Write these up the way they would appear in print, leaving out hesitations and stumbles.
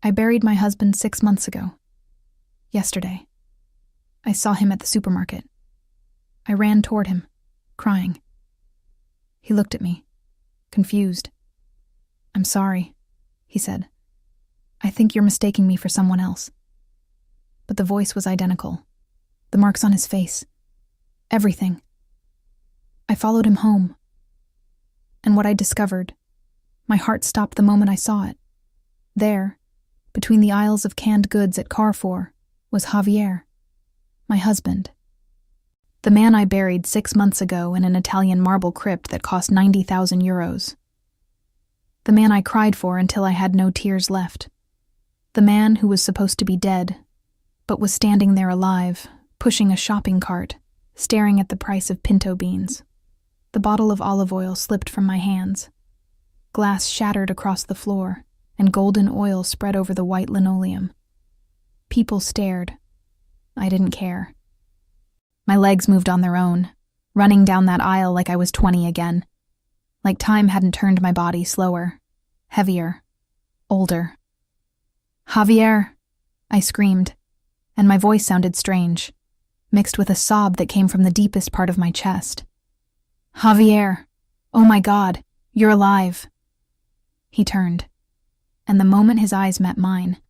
I buried my husband 6 months ago. Yesterday. I saw him at the supermarket. I ran toward him, crying. He looked at me, confused. "I'm sorry," he said. "I think you're mistaking me for someone else." But the voice was identical. The marks on his face. Everything. I followed him home. And what I discovered, my heart stopped the moment I saw it. There, between the aisles of canned goods at Carrefour, was Javier, my husband. The man I buried 6 months ago in an Italian marble crypt that cost 90,000 euros. The man I cried for until I had no tears left. The man who was supposed to be dead, but was standing there alive, pushing a shopping cart, staring at the price of pinto beans. The bottle of olive oil slipped from my hands. Glass shattered across the floor, and golden oil spread over the white linoleum. People stared. I didn't care. My legs moved on their own, running down that aisle like I was 20 again. Like time hadn't turned my body slower, heavier, older. "Javier!" I screamed, and my voice sounded strange, mixed with a sob that came from the deepest part of my chest. "Javier! Oh my God, you're alive!" He turned, and the moment his eyes met mine,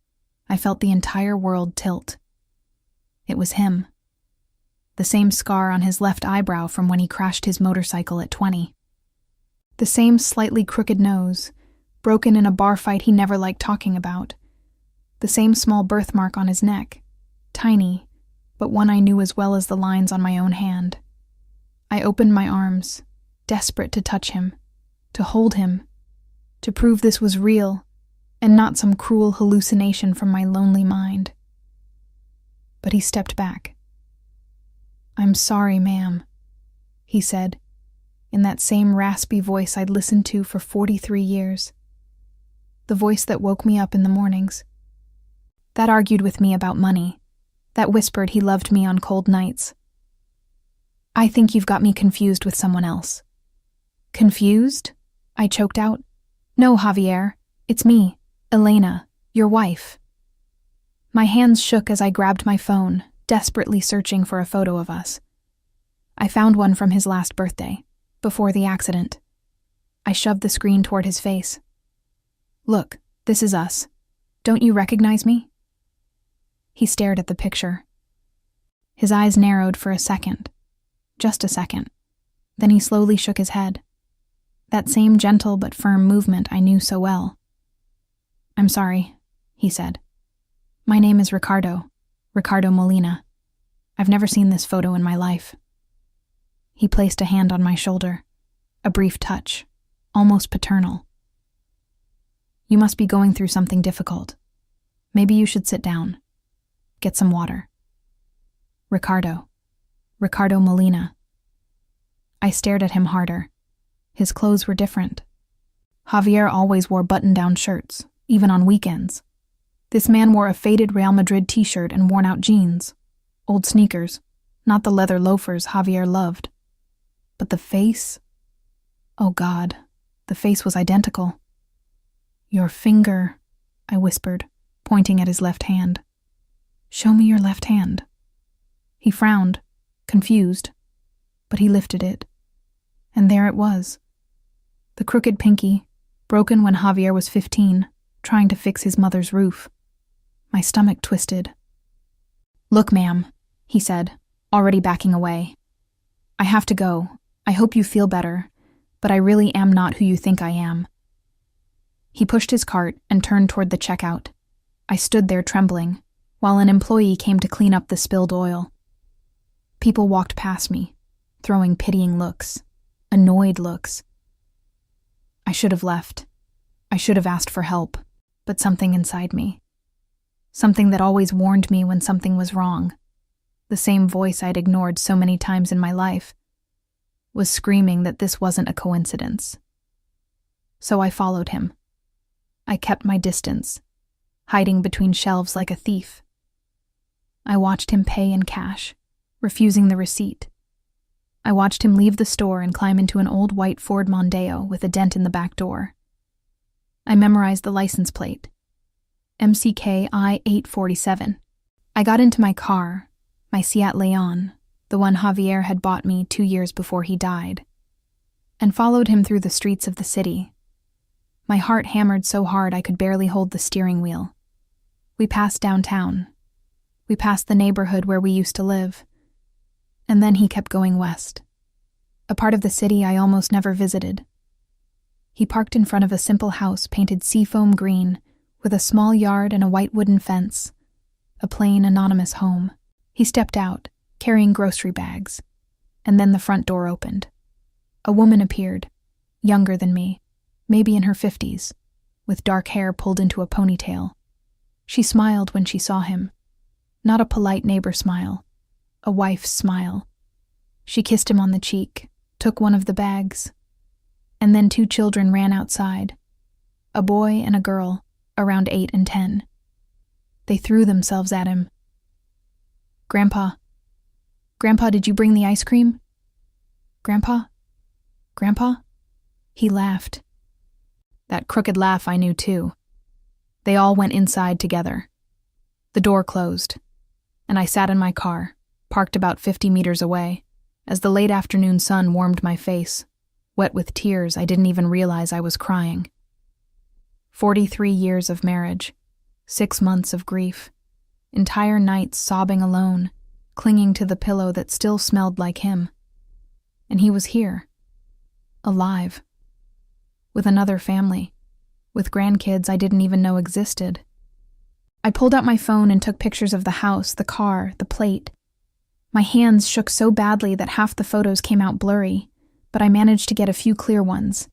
I felt the entire world tilt. It was him. The same scar on his left eyebrow from when he crashed his motorcycle at 20. The same slightly crooked nose, broken in a bar fight he never liked talking about. The same small birthmark on his neck, tiny, but one I knew as well as the lines on my own hand. I opened my arms, desperate to touch him, to hold him, to prove this was real and not some cruel hallucination from my lonely mind. But he stepped back. "I'm sorry, ma'am," he said, in that same raspy voice I'd listened to for 43 years. The voice that woke me up in the mornings. That argued with me about money. That whispered he loved me on cold nights. "I think you've got me confused with someone else." "Confused?" I choked out. "No, Javier, it's me, Elena, your wife." My hands shook as I grabbed my phone, desperately searching for a photo of us. I found one from his last birthday, before the accident. I shoved the screen toward his face. "Look, this is us. Don't you recognize me?" He stared at the picture. His eyes narrowed for a second. Just a second. Then he slowly shook his head. That same gentle but firm movement I knew so well. "I'm sorry," he said. "My name is Ricardo Molina. I've never seen this photo in my life." He placed a hand on my shoulder, a brief touch, almost paternal. "You must be going through something difficult. Maybe you should sit down. Get some water." Ricardo Molina. I stared at him harder. His clothes were different. Javier always wore button-down shirts, even on weekends. This man wore a faded Real Madrid t-shirt and worn-out jeans. Old sneakers, not the leather loafers Javier loved. But the face? Oh God, the face was identical. "Your finger," I whispered, pointing at his left hand. "Show me your left hand." He frowned, confused, but he lifted it. And there it was. The crooked pinky, broken when Javier was 15, trying to fix his mother's roof. My stomach twisted. "Look, ma'am," he said, already backing away. "I have to go. I hope you feel better, but I really am not who you think I am." He pushed his cart and turned toward the checkout. I stood there trembling, while an employee came to clean up the spilled oil. People walked past me, throwing pitying looks, annoyed looks. I should have left. I should have asked for help, but something inside me, something that always warned me when something was wrong, the same voice I'd ignored so many times in my life, was screaming that this wasn't a coincidence. So I followed him. I kept my distance, hiding between shelves like a thief. I watched him pay in cash, refusing the receipt. I watched him leave the store and climb into an old white Ford Mondeo with a dent in the back door. I memorized the license plate. MCK I-847. I got into my car, my Seat Leon, the one Javier had bought me 2 years before he died, and followed him through the streets of the city. My heart hammered so hard I could barely hold the steering wheel. We passed downtown. We passed the neighborhood where we used to live. And then he kept going west, a part of the city I almost never visited. He parked in front of a simple house painted seafoam green, with a small yard and a white wooden fence, a plain, anonymous home. He stepped out, carrying grocery bags, and then the front door opened. A woman appeared, younger than me, maybe in her 50s, with dark hair pulled into a ponytail. She smiled when she saw him. Not a polite neighbor smile, a wife's smile. She kissed him on the cheek, took one of the bags, and then 2 children ran outside, a boy and a girl, around 8 and 10. They threw themselves at him. Grandpa, did you bring the ice cream? Grandpa? He laughed. That crooked laugh I knew too. They all went inside together. The door closed, and I sat in my car, parked about 50 meters away, as the late afternoon sun warmed my face, wet with tears I didn't even realize I was crying. 43 years of marriage, 6 months of grief, entire nights sobbing alone, clinging to the pillow that still smelled like him. And he was here, alive, with another family, with grandkids I didn't even know existed. I pulled out my phone and took pictures of the house, the car, the plate. My hands shook so badly that half the photos came out blurry, but I managed to get a few clear ones.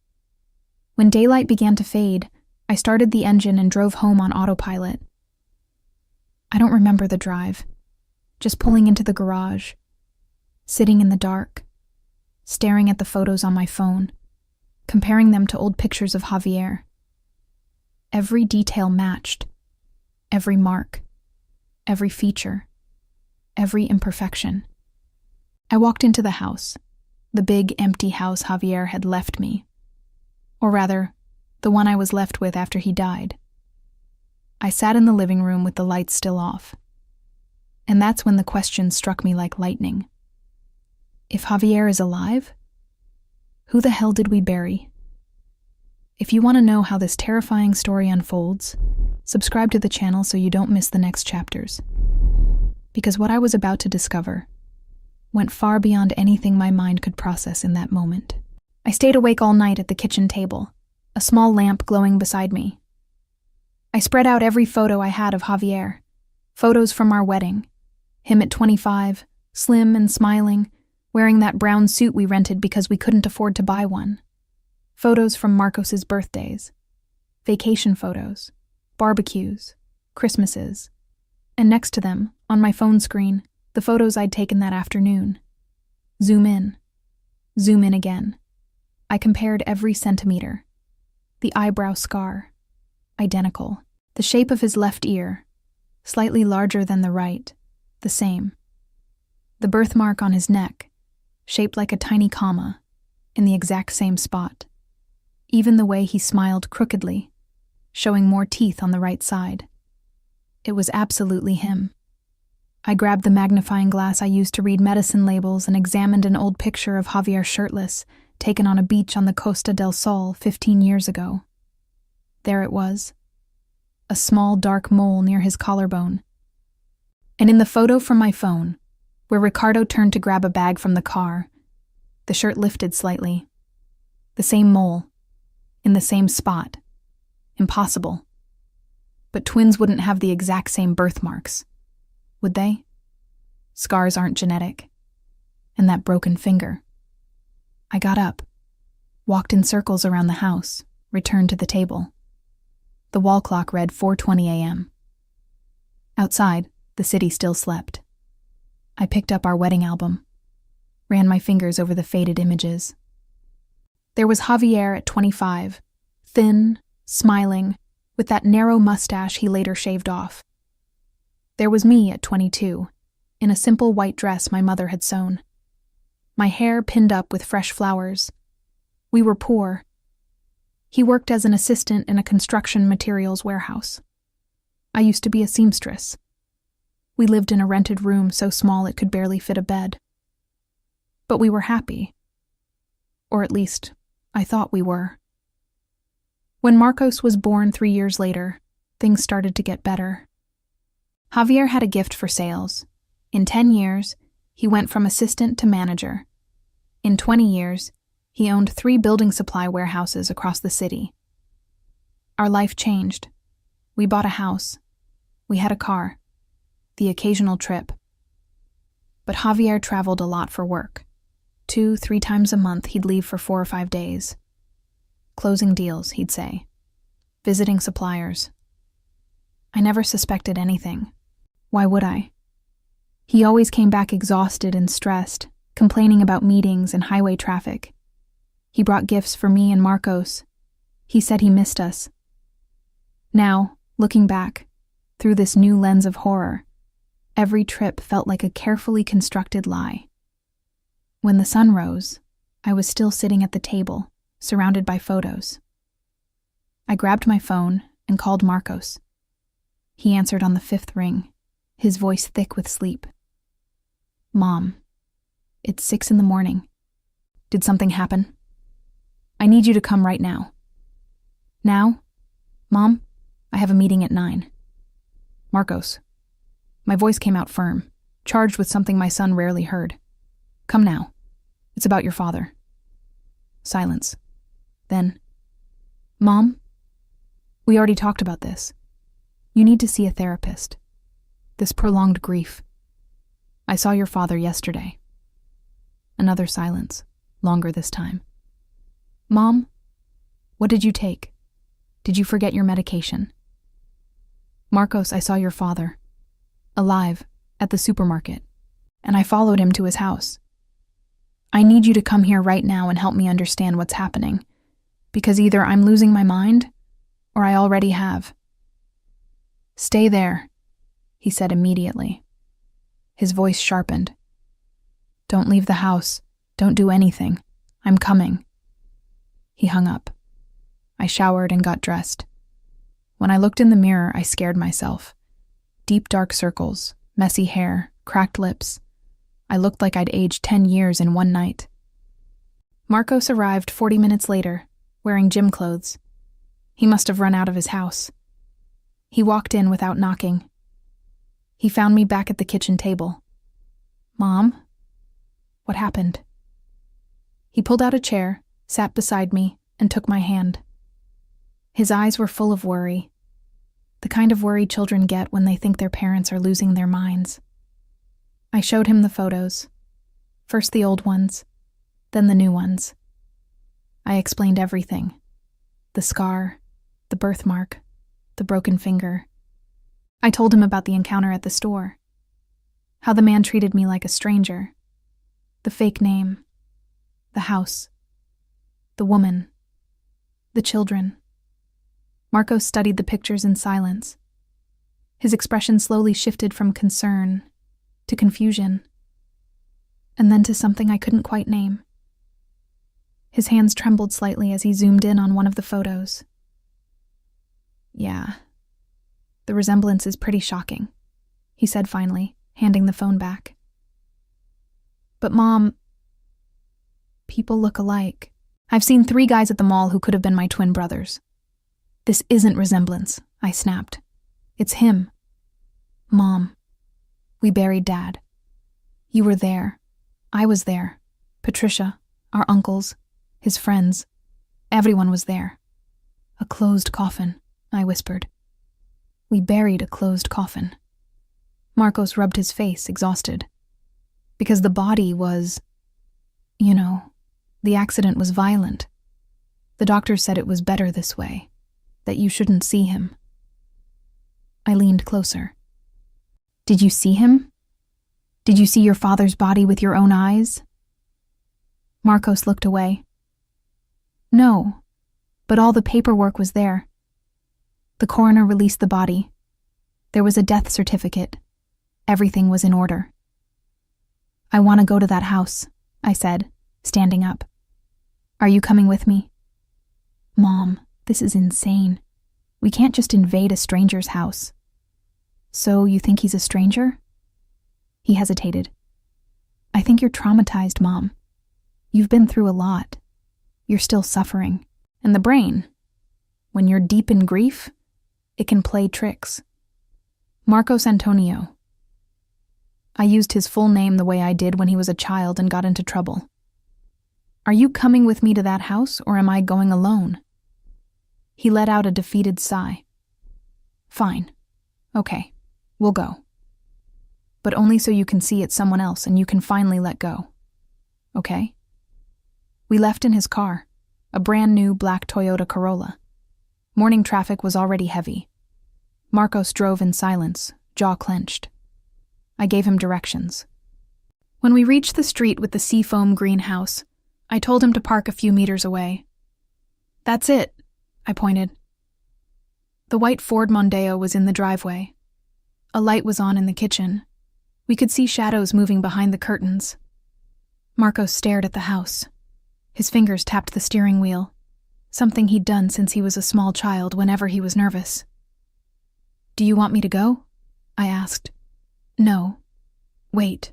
When daylight began to fade, I started the engine and drove home on autopilot. I don't remember the drive, just pulling into the garage, sitting in the dark, staring at the photos on my phone, comparing them to old pictures of Javier. Every detail matched, every mark, every feature, every imperfection. I walked into the house, the big empty house Javier had left me, or rather, the one I was left with after he died. I sat in the living room with the lights still off, and that's when the question struck me like lightning. If Javier is alive, who the hell did we bury? If you want to know how this terrifying story unfolds, subscribe to the channel so you don't miss the next chapters. Because what I was about to discover went far beyond anything my mind could process in that moment. I stayed awake all night at the kitchen table, a small lamp glowing beside me. I spread out every photo I had of Javier, photos from our wedding, him at 25, slim and smiling, wearing that brown suit we rented because we couldn't afford to buy one. Photos from Marcos's birthdays, vacation photos, barbecues, Christmases, and next to them, on my phone screen, the photos I'd taken that afternoon. Zoom in again. I compared every centimeter. The eyebrow scar, identical. The shape of his left ear, slightly larger than the right, the same. The birthmark on his neck, shaped like a tiny comma, in the exact same spot. Even the way he smiled crookedly, showing more teeth on the right side. It was absolutely him. I grabbed the magnifying glass I used to read medicine labels and examined an old picture of Javier shirtless, taken on a beach on the Costa del Sol 15 years ago. There it was, a small dark mole near his collarbone. And in the photo from my phone, where Ricardo turned to grab a bag from the car, the shirt lifted slightly. The same mole, in the same spot. Impossible. But twins wouldn't have the exact same birthmarks, would they? Scars aren't genetic. And that broken finger. I got up, walked in circles around the house, returned to the table. The wall clock read 4:20 a.m. Outside, the city still slept. I picked up our wedding album, ran my fingers over the faded images. There was Javier at 25, thin, smiling, with that narrow mustache he later shaved off. There was me at 22, in a simple white dress my mother had sewn. My hair pinned up with fresh flowers. We were poor. He worked as an assistant in a construction materials warehouse. I used to be a seamstress. We lived in a rented room so small it could barely fit a bed. But we were happy. Or at least, I thought we were. When Marcos was born 3 years later, things started to get better. Javier had a gift for sales. In 10 years, he went from assistant to manager. In 20 years, he owned 3 building supply warehouses across the city. Our life changed. We bought a house. We had a car. The occasional trip. But Javier traveled a lot for work. 2-3 times a month he'd leave for 4 or 5 days. Closing deals, he'd say. Visiting suppliers. I never suspected anything. Why would I? He always came back exhausted and stressed, complaining about meetings and highway traffic. He brought gifts for me and Marcos. He said he missed us. Now, looking back, through this new lens of horror, every trip felt like a carefully constructed lie. When the sun rose, I was still sitting at the table, surrounded by photos. I grabbed my phone and called Marcos. He answered on the 5th ring, his voice thick with sleep. Mom, it's 6 a.m. Did something happen? I need you to come right now. Now? Mom, I have a meeting at 9. Marcos. My voice came out firm, charged with something my son rarely heard. Come now. It's about your father. Silence. Then, Mom, we already talked about this. You need to see a therapist. This prolonged grief. I saw your father yesterday. Another silence, longer this time. Mom, what did you take? Did you forget your medication? Marcos, I saw your father. Alive, at the supermarket, and I followed him to his house. I need you to come here right now and help me understand what's happening, because either I'm losing my mind, or I already have. Stay there, he said immediately. His voice sharpened. Don't leave the house. Don't do anything. I'm coming. He hung up. I showered and got dressed. When I looked in the mirror, I scared myself. Deep dark circles, messy hair, cracked lips. I looked like I'd aged 10 years in one night. Marcos arrived 40 minutes later, wearing gym clothes. He must have run out of his house. He walked in without knocking. He found me back at the kitchen table. Mom? What happened? He pulled out a chair, sat beside me, and took my hand. His eyes were full of worry. The kind of worry children get when they think their parents are losing their minds. I showed him the photos. First the old ones, then the new ones. I explained everything. The scar, the birthmark, the broken finger. I told him about the encounter at the store. How the man treated me like a stranger. The fake name. The house. The woman. The children. Marcos studied the pictures in silence. His expression slowly shifted from concern to confusion, and then to something I couldn't quite name. His hands trembled slightly as he zoomed in on one of the photos. Yeah, the resemblance is pretty shocking, he said finally, handing the phone back. But Mom, people look alike. I've seen 3 guys at the mall who could have been my twin brothers. This isn't resemblance, I snapped. It's him. Mom, we buried Dad. You were there. I was there. Patricia, our uncles, his friends. Everyone was there. A closed coffin, I whispered. We buried a closed coffin. Marcos rubbed his face, exhausted. Because the body was, the accident was violent. The doctors said it was better this way, that you shouldn't see him. I leaned closer. Did you see him? Did you see your father's body with your own eyes? Marcos looked away. No, but all the paperwork was there. The coroner released the body. There was a death certificate. Everything was in order. I want to go to that house, I said, standing up. Are you coming with me? Mom, this is insane. We can't just invade a stranger's house. So you think he's a stranger? He hesitated. I think you're traumatized, Mom. You've been through a lot. You're still suffering. And the brain, when you're deep in grief, it can play tricks. Marcos Antonio. I used his full name the way I did when he was a child and got into trouble. Are you coming with me to that house, or am I going alone? He let out a defeated sigh. Fine. Okay, we'll go. But only so you can see it's someone else and you can finally let go. Okay? We left in his car, a brand new black Toyota Corolla. Morning traffic was already heavy. Marcos drove in silence, jaw clenched. I gave him directions. When we reached the street with the seafoam greenhouse, I told him to park a few meters away. That's it, I pointed. The white Ford Mondeo was in the driveway. A light was on in the kitchen. We could see shadows moving behind the curtains. Marcos stared at the house. His fingers tapped the steering wheel, something he'd done since he was a small child whenever he was nervous. Do you want me to go? I asked. No. Wait.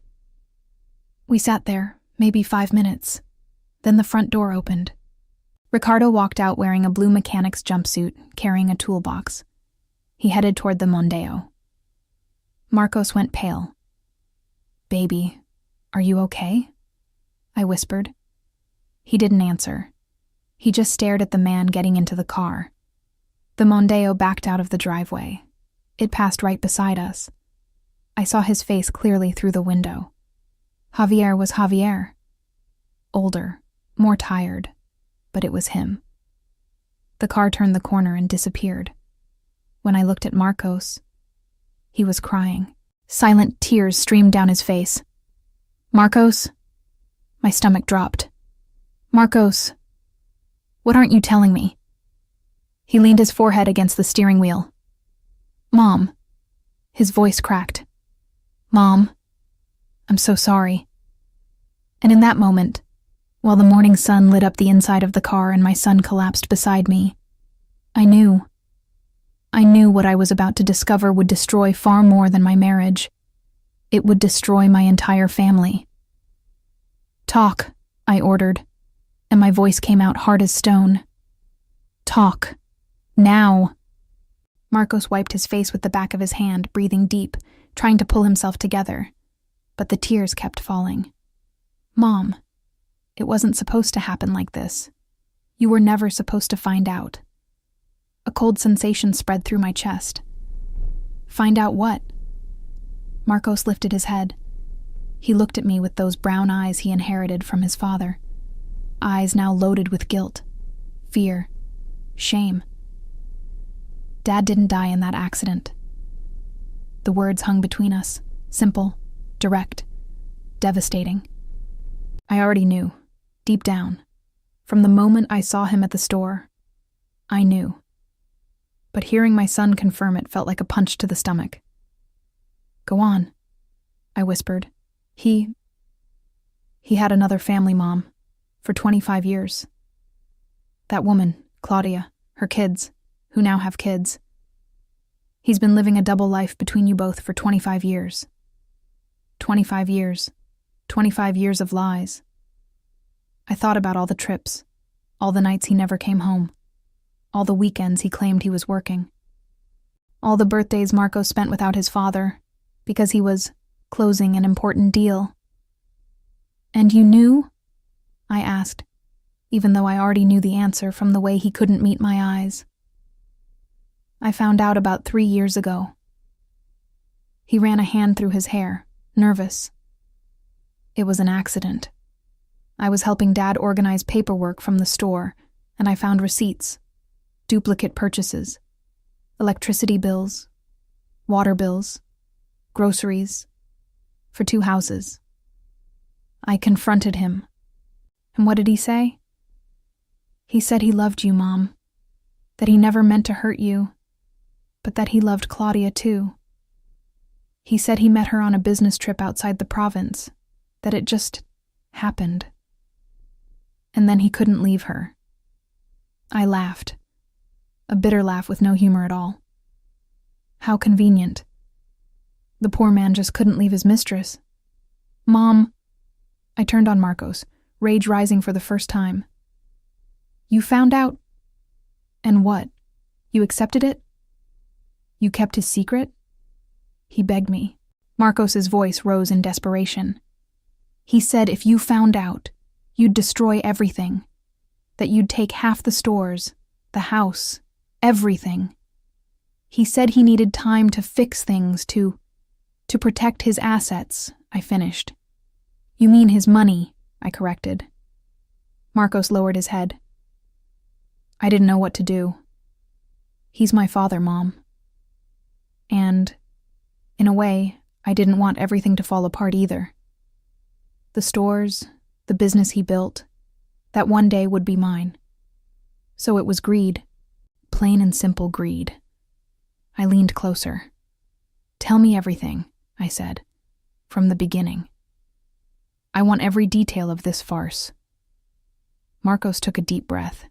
We sat there, maybe 5 minutes. Then the front door opened. Ricardo walked out wearing a blue mechanic's jumpsuit, carrying a toolbox. He headed toward the Mondeo. Marcos went pale. Baby, are you okay? I whispered. He didn't answer. He just stared at the man getting into the car. The Mondeo backed out of the driveway. It passed right beside us. I saw his face clearly through the window. Javier was Javier. Older, more tired, but it was him. The car turned the corner and disappeared. When I looked at Marcos, he was crying. Silent tears streamed down his face. Marcos? My stomach dropped. Marcos, what aren't you telling me? He leaned his forehead against the steering wheel. Mom. His voice cracked. Mom, I'm so sorry. And in that moment, while the morning sun lit up the inside of the car and my son collapsed beside me, I knew what I was about to discover would destroy far more than my marriage. It would destroy my entire family. Talk, I ordered, and my voice came out hard as stone. Talk. Now. Marcos wiped his face with the back of his hand, breathing deep, trying to pull himself together, but the tears kept falling. Mom, it wasn't supposed to happen like this. You were never supposed to find out. A cold sensation spread through my chest. Find out what? Marcos lifted his head. He looked at me with those brown eyes he inherited from his father. Eyes now loaded with guilt, fear, shame. Dad didn't die in that accident. The words hung between us, simple, direct, devastating. I already knew, deep down. From the moment I saw him at the store, I knew. But hearing my son confirm it felt like a punch to the stomach. Go on, I whispered. He had another family, Mom, for 25 years. That woman, Claudia, her kids, who now have kids. He's been living a double life between you both for 25 years. 25 years. 25 years of lies. I thought about all the trips, all the nights he never came home, all the weekends he claimed he was working, all the birthdays Marco spent without his father because he was closing an important deal. And you knew? I asked, even though I already knew the answer from the way he couldn't meet my eyes. I found out about 3 years ago. He ran a hand through his hair, nervous. It was an accident. I was helping Dad organize paperwork from the store, and I found receipts, duplicate purchases, electricity bills, water bills, groceries, for 2 houses. I confronted him. And what did he say? He said he loved you, Mom, that he never meant to hurt you, but that he loved Claudia too. He said he met her on a business trip outside the province, that it just happened. And then he couldn't leave her. I laughed, a bitter laugh with no humor at all. How convenient. The poor man just couldn't leave his mistress. Mom, I turned on Marcos, rage rising for the first time. You found out. And what? You accepted it? You kept his secret? He begged me. Marcos's voice rose in desperation. He said if you found out, you'd destroy everything. That you'd take half the stores, the house, everything. He said he needed time to fix things, to protect his assets, I finished. You mean his money, I corrected. Marcos lowered his head. I didn't know what to do. He's my father, Mom. And, in a way, I didn't want everything to fall apart either. The stores, the business he built, that one day would be mine. So it was greed. Plain and simple greed. I leaned closer. Tell me everything, I said, from the beginning. I want every detail of this farce. Marcos took a deep breath.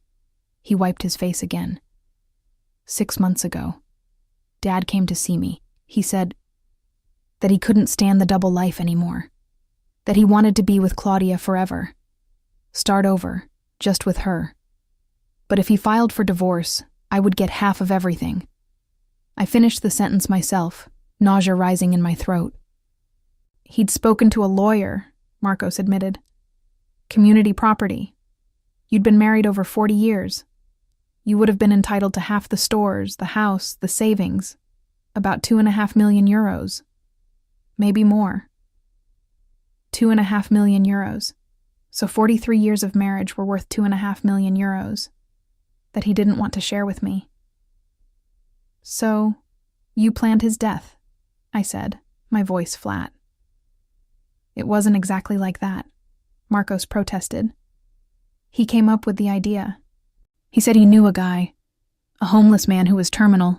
He wiped his face again. 6 months ago, Dad came to see me. He said that he couldn't stand the double life anymore, that he wanted to be with Claudia forever, start over, just with her. But if he filed for divorce, I would get half of everything. I finished the sentence myself, nausea rising in my throat. He'd spoken to a lawyer, Marcos admitted. Community property. You'd been married over 40 years. You would have been entitled to half the stores, the house, the savings. About 2.5 million euros. Maybe more. 2.5 million euros. So 43 years of marriage were worth 2.5 million euros. That he didn't want to share with me. So, you planned his death, I said, my voice flat. It wasn't exactly like that, Marcos protested. He came up with the idea. He said he knew a guy, a homeless man who was terminal.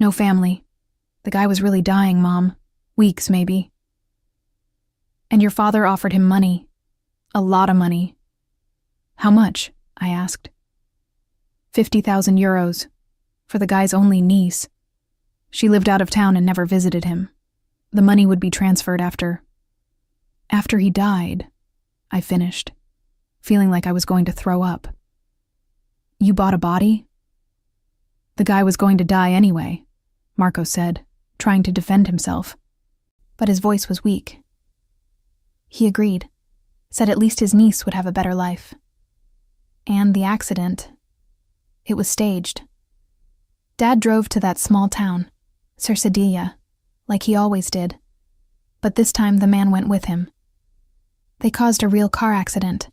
No family. The guy was really dying, Mom. Weeks, maybe. And your father offered him money. A lot of money. How much? I asked. 50,000 euros. For the guy's only niece. She lived out of town and never visited him. The money would be transferred after he died, I finished, feeling like I was going to throw up. You bought a body? The guy was going to die anyway, Marcos said, trying to defend himself. But his voice was weak. He agreed, said at least his niece would have a better life. And the accident, it was staged. Dad drove to that small town, Cercedilla, like he always did. But this time the man went with him. They caused a real car accident,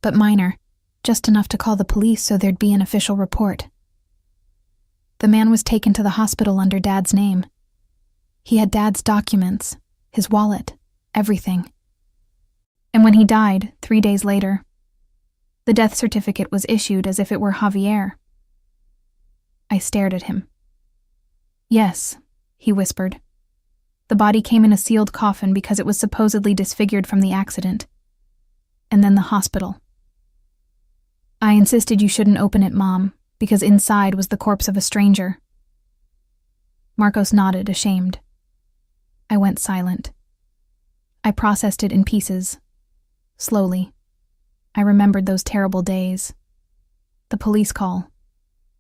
but minor, just enough to call the police so there'd be an official report. The man was taken to the hospital under Dad's name. He had Dad's documents, his wallet, everything. And when he died, 3 days later, the death certificate was issued as if it were Javier. I stared at him. Yes, he whispered. The body came in a sealed coffin because it was supposedly disfigured from the accident. And then the hospital. I insisted you shouldn't open it, Mom, because inside was the corpse of a stranger. Marcos nodded, ashamed. I went silent. I processed it in pieces. Slowly. I remembered those terrible days. The police call.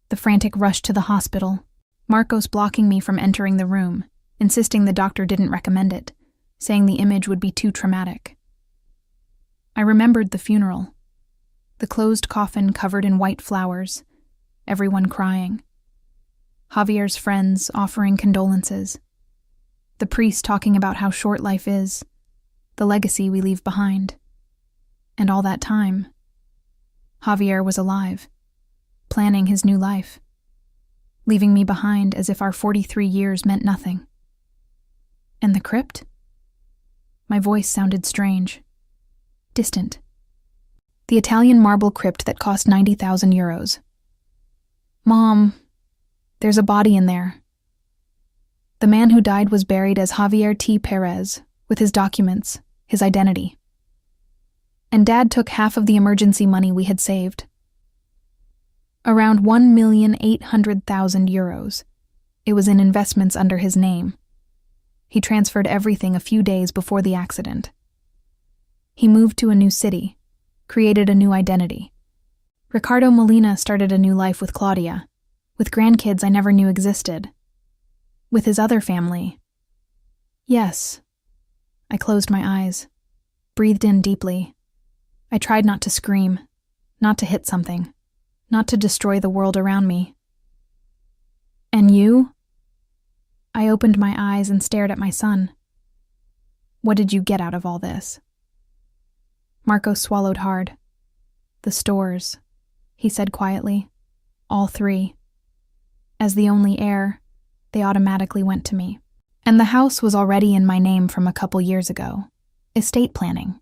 The frantic rush to the hospital. Marcos blocking me from entering the room, insisting the doctor didn't recommend it, saying the image would be too traumatic. I remembered the funeral. The closed coffin covered in white flowers, everyone crying. Javier's friends offering condolences. The priest talking about how short life is, the legacy we leave behind. And all that time, Javier was alive, planning his new life, leaving me behind as if our 43 years meant nothing. And the crypt? My voice sounded strange, distant. The Italian marble crypt that cost 90,000 euros. Mom, there's a body in there. The man who died was buried as Javier T. Perez, with his documents, his identity. And Dad took half of the emergency money we had saved. Around 1,800,000 euros. It was in investments under his name. He transferred everything a few days before the accident. He moved to a new city, created a new identity. Ricardo Molina started a new life with Claudia, with grandkids I never knew existed. With his other family. Yes. I closed my eyes, breathed in deeply. I tried not to scream, not to hit something, not to destroy the world around me. And you? I opened my eyes and stared at my son. What did you get out of all this? Marcos swallowed hard. The stores, he said quietly. All three. As the only heir, they automatically went to me. And the house was already in my name from a couple years ago. Estate planning.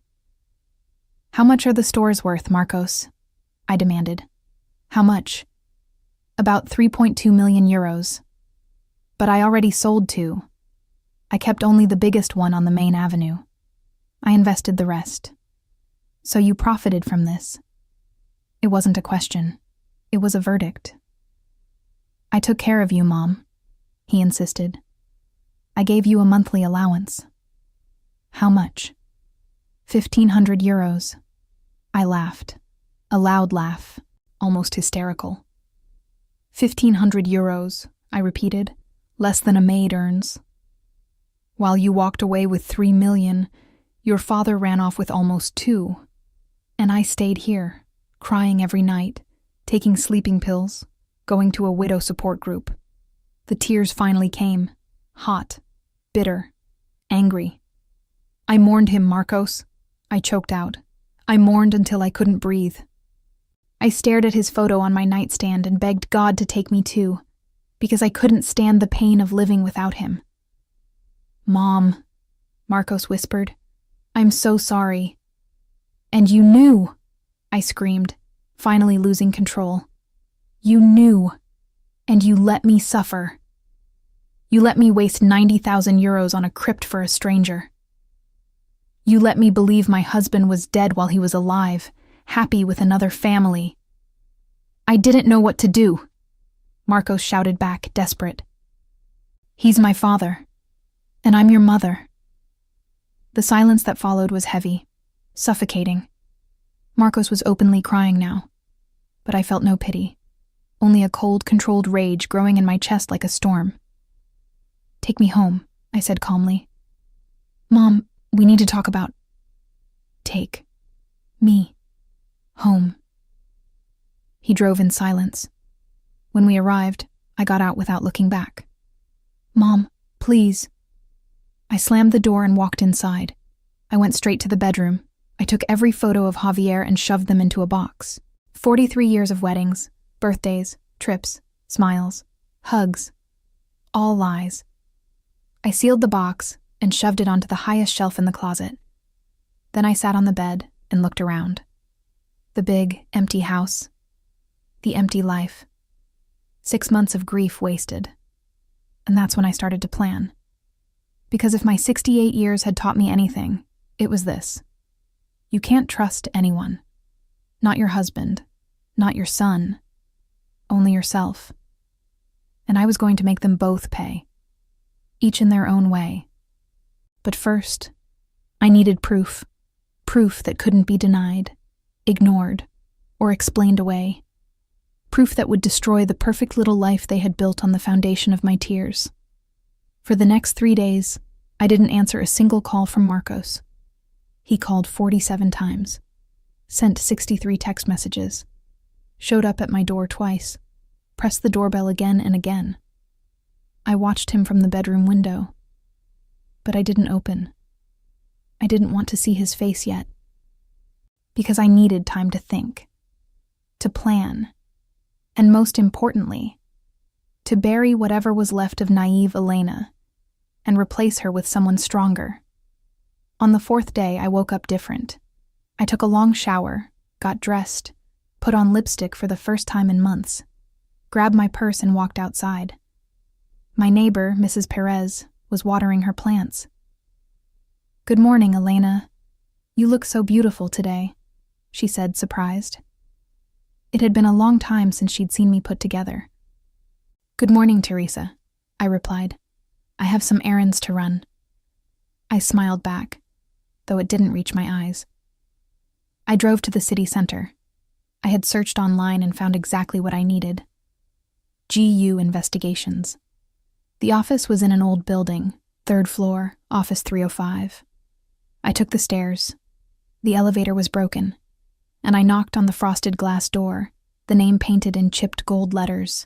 How much are the stores worth, Marcos? I demanded. How much? About 3.2 million euros. But I already sold 2. I kept only the biggest one on the main avenue. I invested the rest. So you profited from this. It wasn't a question. It was a verdict. I took care of you, Mom, he insisted. I gave you a monthly allowance. How much? 1,500 euros. I laughed. A loud laugh, almost hysterical. 1,500 euros, I repeated. Less than a maid earns. While you walked away with 3 million, your father ran off with almost 2. And I stayed here, crying every night, taking sleeping pills, going to a widow support group. The tears finally came, hot, bitter, angry. I mourned him, Marcos, I choked out. I mourned until I couldn't breathe. I stared at his photo on my nightstand and begged God to take me too, because I couldn't stand the pain of living without him. Mom, Marcos whispered, I'm so sorry. And you knew, I screamed, finally losing control. You knew, and you let me suffer. You let me waste 90,000 euros on a crypt for a stranger. You let me believe my husband was dead while he was alive, happy with another family. I didn't know what to do, Marcos shouted back, desperate. He's my father, and I'm your mother. The silence that followed was heavy, suffocating. Marcos was openly crying now, but I felt no pity, only a cold, controlled rage growing in my chest like a storm. Take me home, I said calmly. Mom, we need to talk about... Take me home. He drove in silence. When we arrived, I got out without looking back. Mom, please. I slammed the door and walked inside. I went straight to the bedroom. I took every photo of Javier and shoved them into a box. 43 years of weddings, birthdays, trips, smiles, hugs. All lies. I sealed the box and shoved it onto the highest shelf in the closet. Then I sat on the bed and looked around. The big, empty house. The empty life. 6 months of grief wasted. And that's when I started to plan. Because if my 68 years had taught me anything, it was this. You can't trust anyone. Not your husband, not your son, only yourself. And I was going to make them both pay, each in their own way. But first, I needed proof. Proof that couldn't be denied, ignored, or explained away. Proof that would destroy the perfect little life they had built on the foundation of my tears. For the next 3 days, I didn't answer a single call from Marcos. He called 47 times, sent 63 text messages, showed up at my door twice, pressed the doorbell again and again. I watched him from the bedroom window, but I didn't open. I didn't want to see his face yet, because I needed time to think, to plan, and most importantly, to bury whatever was left of naive Elena and replace her with someone stronger. On the 4th day, I woke up different. I took a long shower, got dressed, put on lipstick for the first time in months, grabbed my purse and walked outside. My neighbor, Mrs. Perez, was watering her plants. Good morning, Elena. You look so beautiful today, she said, surprised. It had been a long time since she'd seen me put together. Good morning, Teresa, I replied. I have some errands to run. I smiled back, though it didn't reach my eyes. I drove to the city center. I had searched online and found exactly what I needed. GU Investigations. The office was in an old building, 3rd floor, office 305. I took the stairs. The elevator was broken, and I knocked on the frosted glass door, the name painted in chipped gold letters.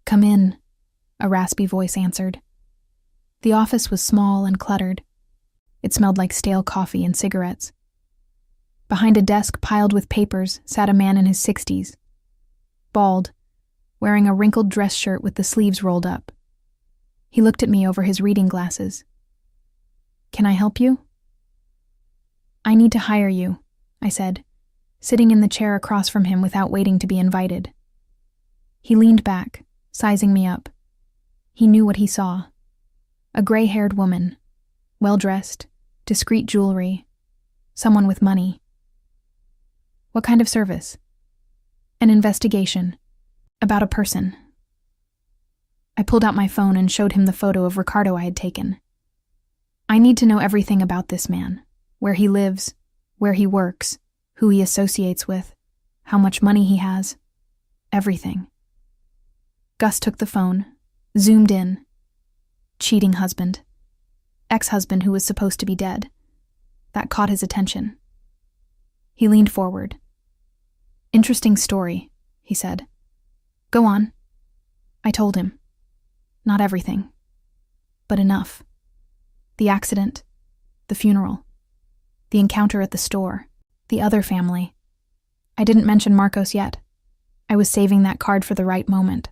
"Come in," a raspy voice answered. The office was small and cluttered. It smelled like stale coffee and cigarettes. Behind a desk piled with papers sat a man in his 60s, bald, wearing a wrinkled dress shirt with the sleeves rolled up. He looked at me over his reading glasses. "Can I help you?" "I need to hire you," I said, sitting in the chair across from him without waiting to be invited. He leaned back, sizing me up. He knew what he saw. A gray-haired woman, well-dressed, discreet jewelry, someone with money. "What kind of service?" "An investigation. About a person." I pulled out my phone and showed him the photo of Ricardo I had taken. "I need to know everything about this man. Where he lives, where he works, who he associates with, how much money he has. Everything." Gus took the phone, zoomed in. Cheating husband. Ex-husband who was supposed to be dead. That caught his attention. He leaned forward. "Interesting story," he said. "Go on." I told him. Not everything, but enough. The accident, the funeral, the encounter at the store, the other family. I didn't mention Marcos yet. I was saving that card for the right moment.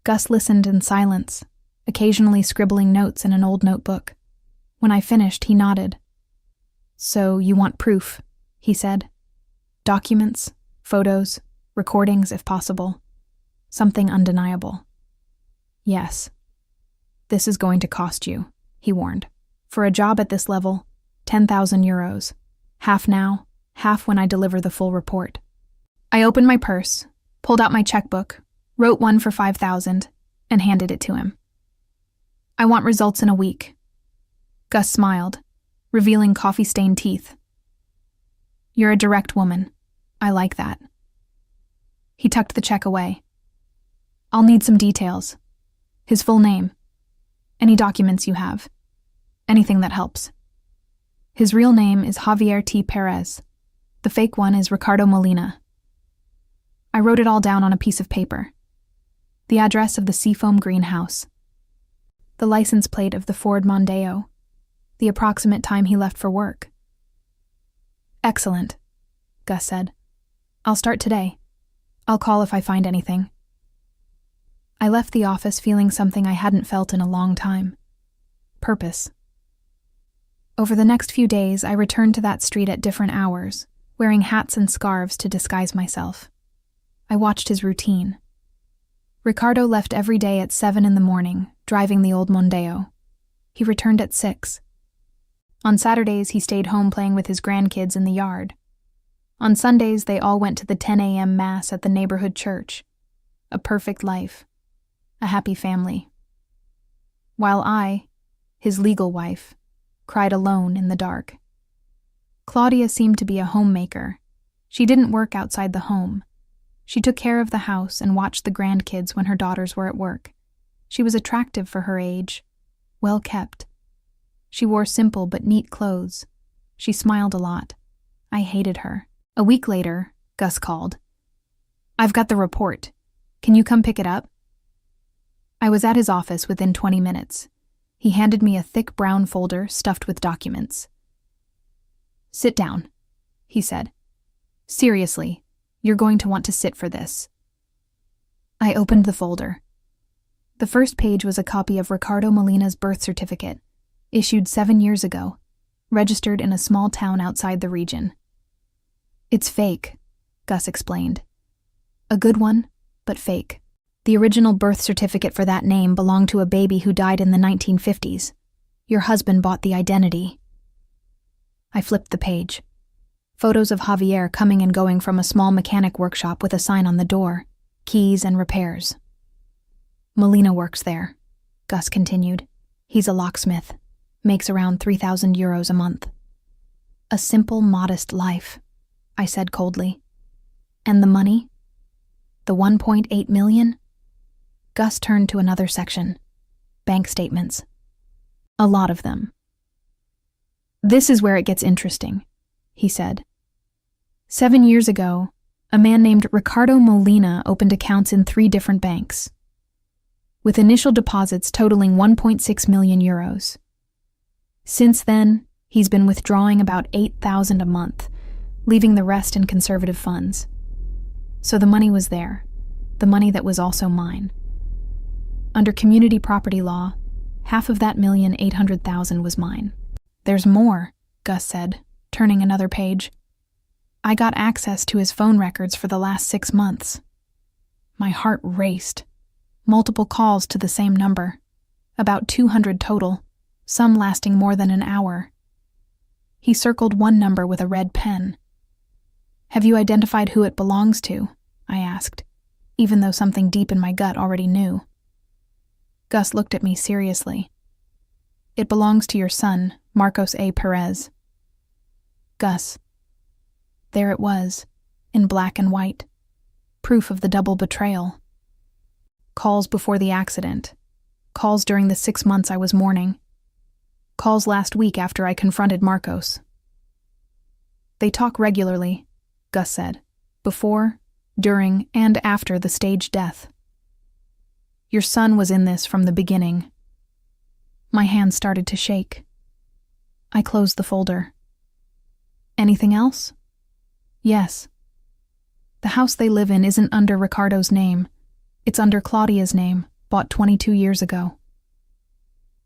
Gus listened in silence, occasionally scribbling notes in an old notebook. When I finished, he nodded. "So you want proof," he said. "Documents, photos, recordings if possible. Something undeniable." "Yes." "This is going to cost you," he warned. "For a job at this level, 10,000 euros. Half now, half when I deliver the full report." I opened my purse, pulled out my checkbook, wrote one for 5,000, and handed it to him. "I want results in a week." Gus smiled, revealing coffee-stained teeth. "You're a direct woman. I like that." He tucked the check away. "I'll need some details. His full name. Any documents you have. Anything that helps. His real name is Javier T. Perez. The fake one is Ricardo Molina." I wrote it all down on a piece of paper. The address of the Seafoam greenhouse. The license plate of the Ford Mondeo. The approximate time he left for work. "Excellent," Gus said. "I'll start today. I'll call if I find anything." I left the office feeling something I hadn't felt in a long time. Purpose. Over the next few days, I returned to that street at different hours, wearing hats and scarves to disguise myself. I watched his routine. Ricardo left every day at 7 in the morning, driving the old Mondeo. He returned at 6. On Saturdays, he stayed home playing with his grandkids in the yard. On Sundays, they all went to the 10 a.m. mass at the neighborhood church. A perfect life. A happy family. While I, his legal wife, cried alone in the dark. Claudia seemed to be a homemaker. She didn't work outside the home. She took care of the house and watched the grandkids when her daughters were at work. She was attractive for her age, well kept. She wore simple but neat clothes. She smiled a lot. I hated her. A week later, Gus called. "I've got the report. Can you come pick it up?" I was at his office within 20 minutes. He handed me a thick brown folder stuffed with documents. "Sit down," he said. "Seriously, you're going to want to sit for this." I opened the folder. The first page was a copy of Ricardo Molina's birth certificate, issued 7 years ago, registered in a small town outside the region. "It's fake," Gus explained. "A good one, but fake. The original birth certificate for that name belonged to a baby who died in the 1950s. Your husband bought the identity." I flipped the page. Photos of Javier coming and going from a small mechanic workshop with a sign on the door, keys and repairs. "Molina works there," Gus continued. "He's a locksmith. makes around €3,000 a month. A simple, modest life, I said coldly. And the money? The 1.8 million? Gus turned to another section. Bank statements. A lot of them. This is where it gets interesting, he said. 7 years ago, a man named Ricardo Molina opened accounts in 3 different banks, with initial deposits totaling 1.6 million euros. Since then, he's been withdrawing about 8,000 a month, leaving the rest in conservative funds. So the money was there, the money that was also mine. Under community property law, half of that 1,800,000 was mine. There's more, Gus said, turning another page. I got access to his phone records for the last 6 months. My heart raced. Multiple calls to the same number. About 200 total, some lasting more than an hour. He circled one number with a red pen. Have you identified who it belongs to? I asked, even though something deep in my gut already knew. Gus looked at me seriously. It belongs to your son, Marcos A. Perez. Gus. There it was, in black and white. Proof of the double betrayal. Calls before the accident. Calls during the 6 months I was mourning. Calls last week after I confronted Marcos. They talk regularly, Gus said, before, during, and after the staged death. Your son was in this from the beginning. My hand started to shake. I closed the folder. Anything else? Yes. The house they live in isn't under Ricardo's name. It's under Claudia's name, bought 22 years ago.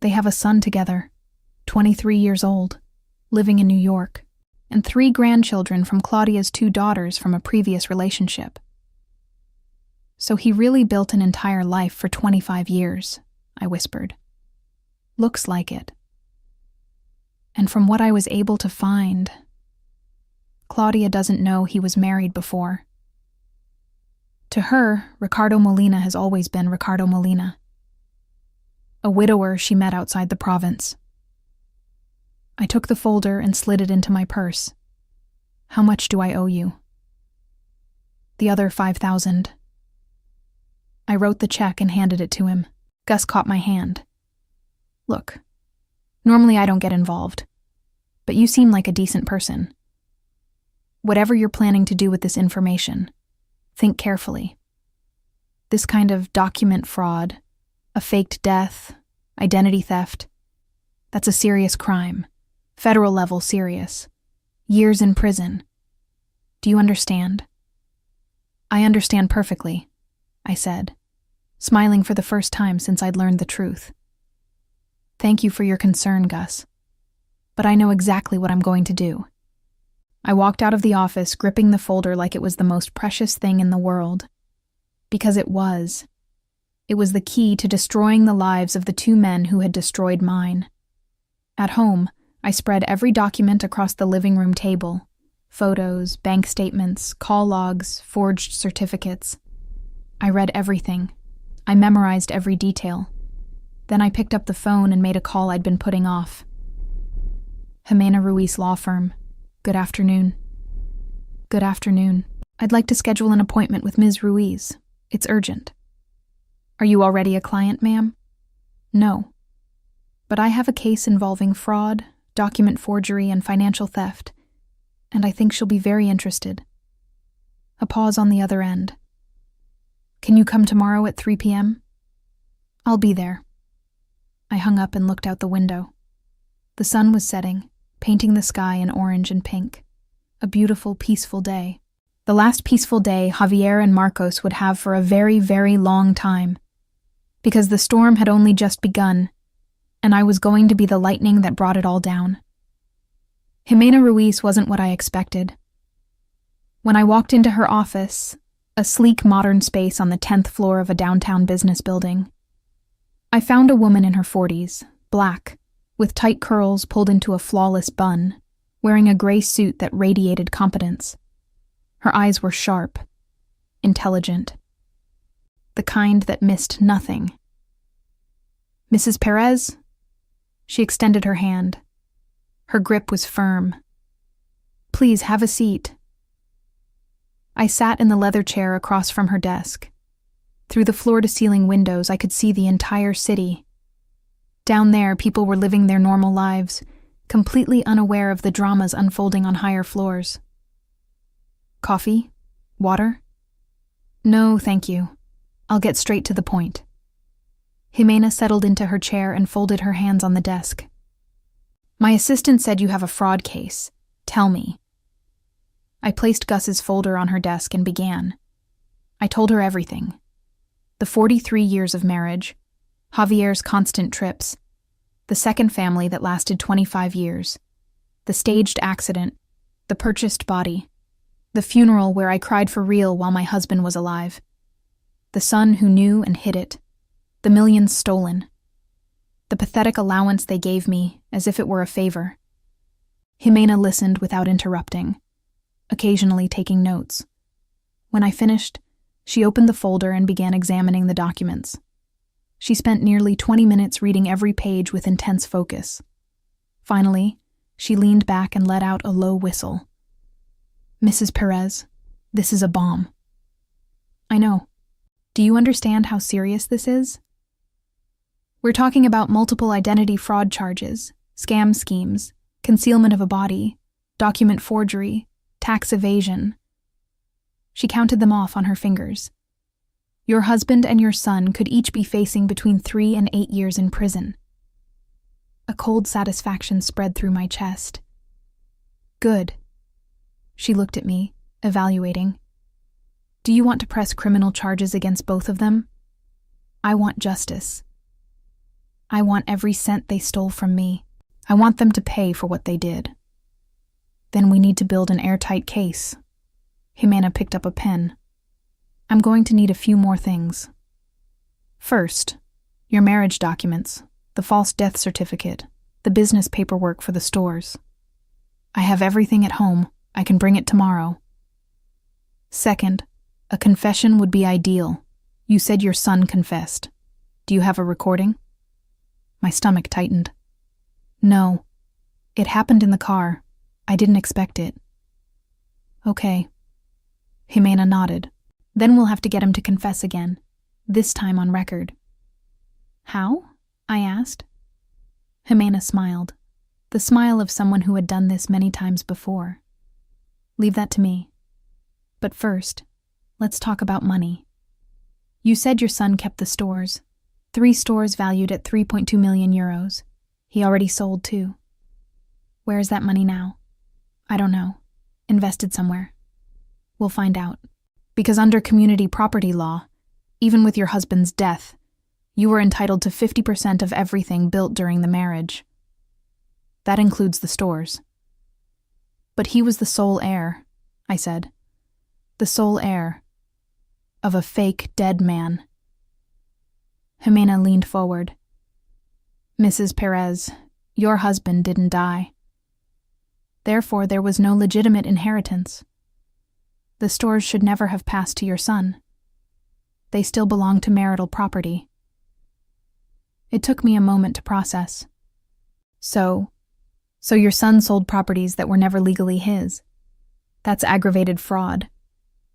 They have a son together, 23 years old, living in New York, and 3 grandchildren from Claudia's 2 daughters from a previous relationship. So he really built an entire life for 25 years, I whispered. Looks like it. And from what I was able to find, Claudia doesn't know he was married before. To her, Ricardo Molina has always been Ricardo Molina. A widower she met outside the province. I took the folder and slid it into my purse. How much do I owe you? The other 5,000. I wrote the check and handed it to him. Gus caught my hand. Look, normally I don't get involved, but you seem like a decent person. Whatever you're planning to do with this information, think carefully. This kind of document fraud, a faked death, identity theft, that's a serious crime, federal level serious, years in prison. Do you understand? I understand perfectly, I said, smiling for the first time since I'd learned the truth. Thank you for your concern, Gus, but I know exactly what I'm going to do. I walked out of the office gripping the folder like it was the most precious thing in the world. Because it was. It was the key to destroying the lives of the 2 men who had destroyed mine. At home, I spread every document across the living room table. Photos, bank statements, call logs, forged certificates. I read everything. I memorized every detail. Then I picked up the phone and made a call I'd been putting off. Jimena Ruiz Law Firm. Good afternoon. Good afternoon. I'd like to schedule an appointment with Ms. Ruiz. It's urgent. Are you already a client, ma'am? No. But I have a case involving fraud, document forgery, and financial theft, and I think she'll be very interested. A pause on the other end. Can you come tomorrow at 3 p.m.? I'll be there. I hung up and looked out the window. The sun was setting, painting the sky in orange and pink. A beautiful, peaceful day. The last peaceful day Javier and Marcos would have for a very, very long time. Because the storm had only just begun, and I was going to be the lightning that brought it all down. Jimena Ruiz wasn't what I expected. When I walked into her office, a sleek modern space on the 10th floor of a downtown business building, I found a woman in her 40s, black, with tight curls pulled into a flawless bun, wearing a gray suit that radiated competence. Her eyes were sharp, intelligent, the kind that missed nothing. Mrs. Perez? She extended her hand. Her grip was firm. "Please, have a seat." I sat in the leather chair across from her desk. Through the floor-to-ceiling windows, I could see the entire city. Down there, people were living their normal lives, completely unaware of the dramas unfolding on higher floors. "Coffee? Water?" "No, thank you. I'll get straight to the point." Jimena settled into her chair and folded her hands on the desk. "My assistant said you have a fraud case. Tell me." I placed Gus's folder on her desk and began. I told her everything. The 43 years of marriage, Javier's constant trips, the second family that lasted 25 years, the staged accident, the purchased body, the funeral where I cried for real while my husband was alive, the son who knew and hid it, the millions stolen, the pathetic allowance they gave me as if it were a favor. Jimena listened without interrupting, occasionally taking notes. When I finished, she opened the folder and began examining the documents. She spent nearly 20 minutes reading every page with intense focus. Finally, she leaned back and let out a low whistle. "Mrs. Perez, this is a bomb." "I know. Do you understand how serious this is? We're talking about multiple identity fraud charges, scam schemes, concealment of a body, document forgery, tax evasion." She counted them off on her fingers. "Your husband and your son could each be facing between 3 and 8 years in prison." A cold satisfaction spread through my chest. "Good." She looked at me, evaluating. "Do you want to press criminal charges against both of them?" "I want justice. I want every cent they stole from me. I want them to pay for what they did." "Then we need to build an airtight case." Jimena picked up a pen. "I'm going to need a few more things. First, your marriage documents, the false death certificate, the business paperwork for the stores. I have everything at home. I can bring it tomorrow. Second, a confession would be ideal. You said your son confessed. Do you have a recording?" My stomach tightened. "No. It happened in the car. I didn't expect it." "Okay." Jimena nodded. "Then we'll have to get him to confess again, this time on record." "How?" I asked. Jimena smiled, the smile of someone who had done this many times before. "Leave that to me. But first, let's talk about money. You said your son kept the stores, 3 stores valued at 3.2 million euros. He already sold 2. Where is that money now?" "I don't know. Invested somewhere. We'll find out. Because under community property law, even with your husband's death, you were entitled to 50% of everything built during the marriage. That includes the stores." "But he was the sole heir," I said. "The sole heir of a fake dead man." Jimena leaned forward. "Mrs. Perez, your husband didn't die. Therefore, there was no legitimate inheritance. The stores should never have passed to your son. They still belong to marital property." It took me a moment to process. So your son sold properties that were never legally his. That's aggravated fraud.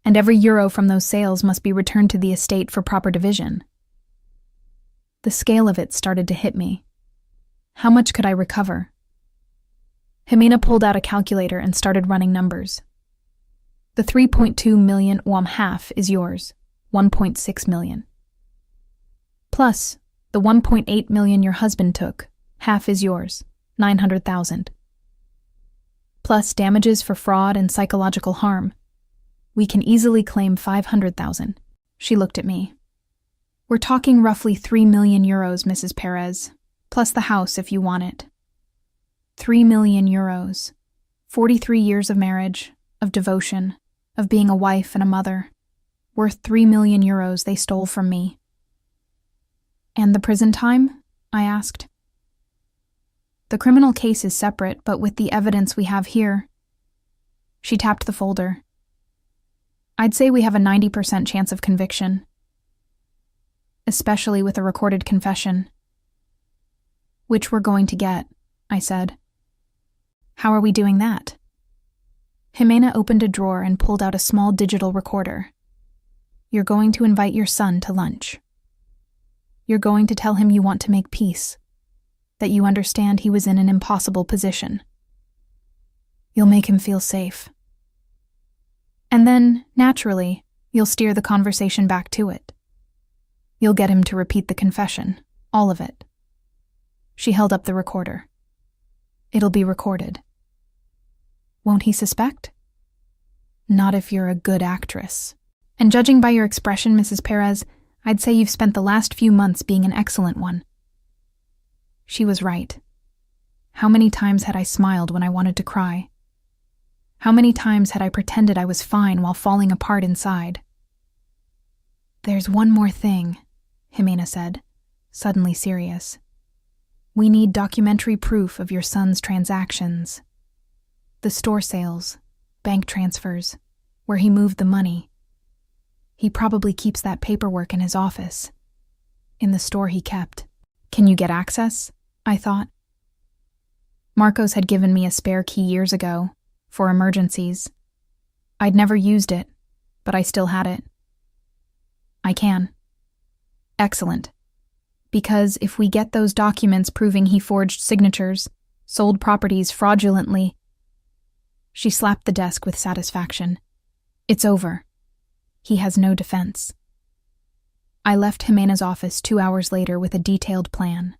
And every euro from those sales must be returned to the estate for proper division. The scale of it started to hit me. How much could I recover? Jimena pulled out a calculator and started running numbers. "The 3.2 million half is yours, 1.6 million. Plus, the 1.8 million your husband took, half is yours, 900,000. Plus damages for fraud and psychological harm. We can easily claim 500,000. She looked at me. "We're talking roughly 3 million euros, Mrs. Perez, plus the house if you want it. 3 million euros. 43 years of marriage, of devotion, of being a wife and a mother. Worth 3 million euros they stole from me." "And the prison time?" I asked. "The criminal case is separate, but with the evidence we have here." She tapped the folder. "I'd say we have a 90% chance of conviction. Especially with a recorded confession." Which we're going to get, I said. How are we doing that? Jimena opened a drawer and pulled out a small digital recorder. You're going to invite your son to lunch. You're going to tell him you want to make peace, that you understand he was in an impossible position. You'll make him feel safe. And then, naturally, you'll steer the conversation back to it. You'll get him to repeat the confession, all of it. She held up the recorder. It'll be recorded. Won't he suspect? Not if you're a good actress. And judging by your expression, Mrs. Perez, I'd say you've spent the last few months being an excellent one. She was right. How many times had I smiled when I wanted to cry? How many times had I pretended I was fine while falling apart inside? There's one more thing, Jimena said, suddenly serious. We need documentary proof of your son's transactions. The store sales, bank transfers, where he moved the money. He probably keeps that paperwork in his office, in the store he kept. Can you get access? I thought. Marcos had given me a spare key years ago, for emergencies. I'd never used it, but I still had it. I can. Excellent. Because if we get those documents proving he forged signatures, sold properties fraudulently... She slapped the desk with satisfaction. It's over. He has no defense. I left Jimena's office 2 hours later with a detailed plan.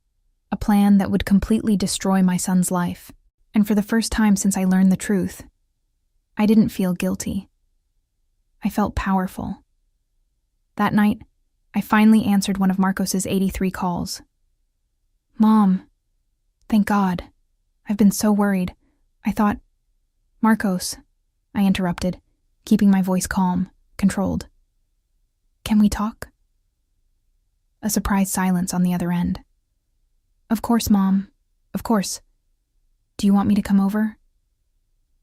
A plan that would completely destroy my son's life. And for the first time since I learned the truth, I didn't feel guilty. I felt powerful. That night, I finally answered one of Marcos's 83 calls. Mom, thank God. I've been so worried. I thought... Marcos, I interrupted, keeping my voice calm, controlled. Can we talk? A surprised silence on the other end. Of course, Mom. Of course. Do you want me to come over?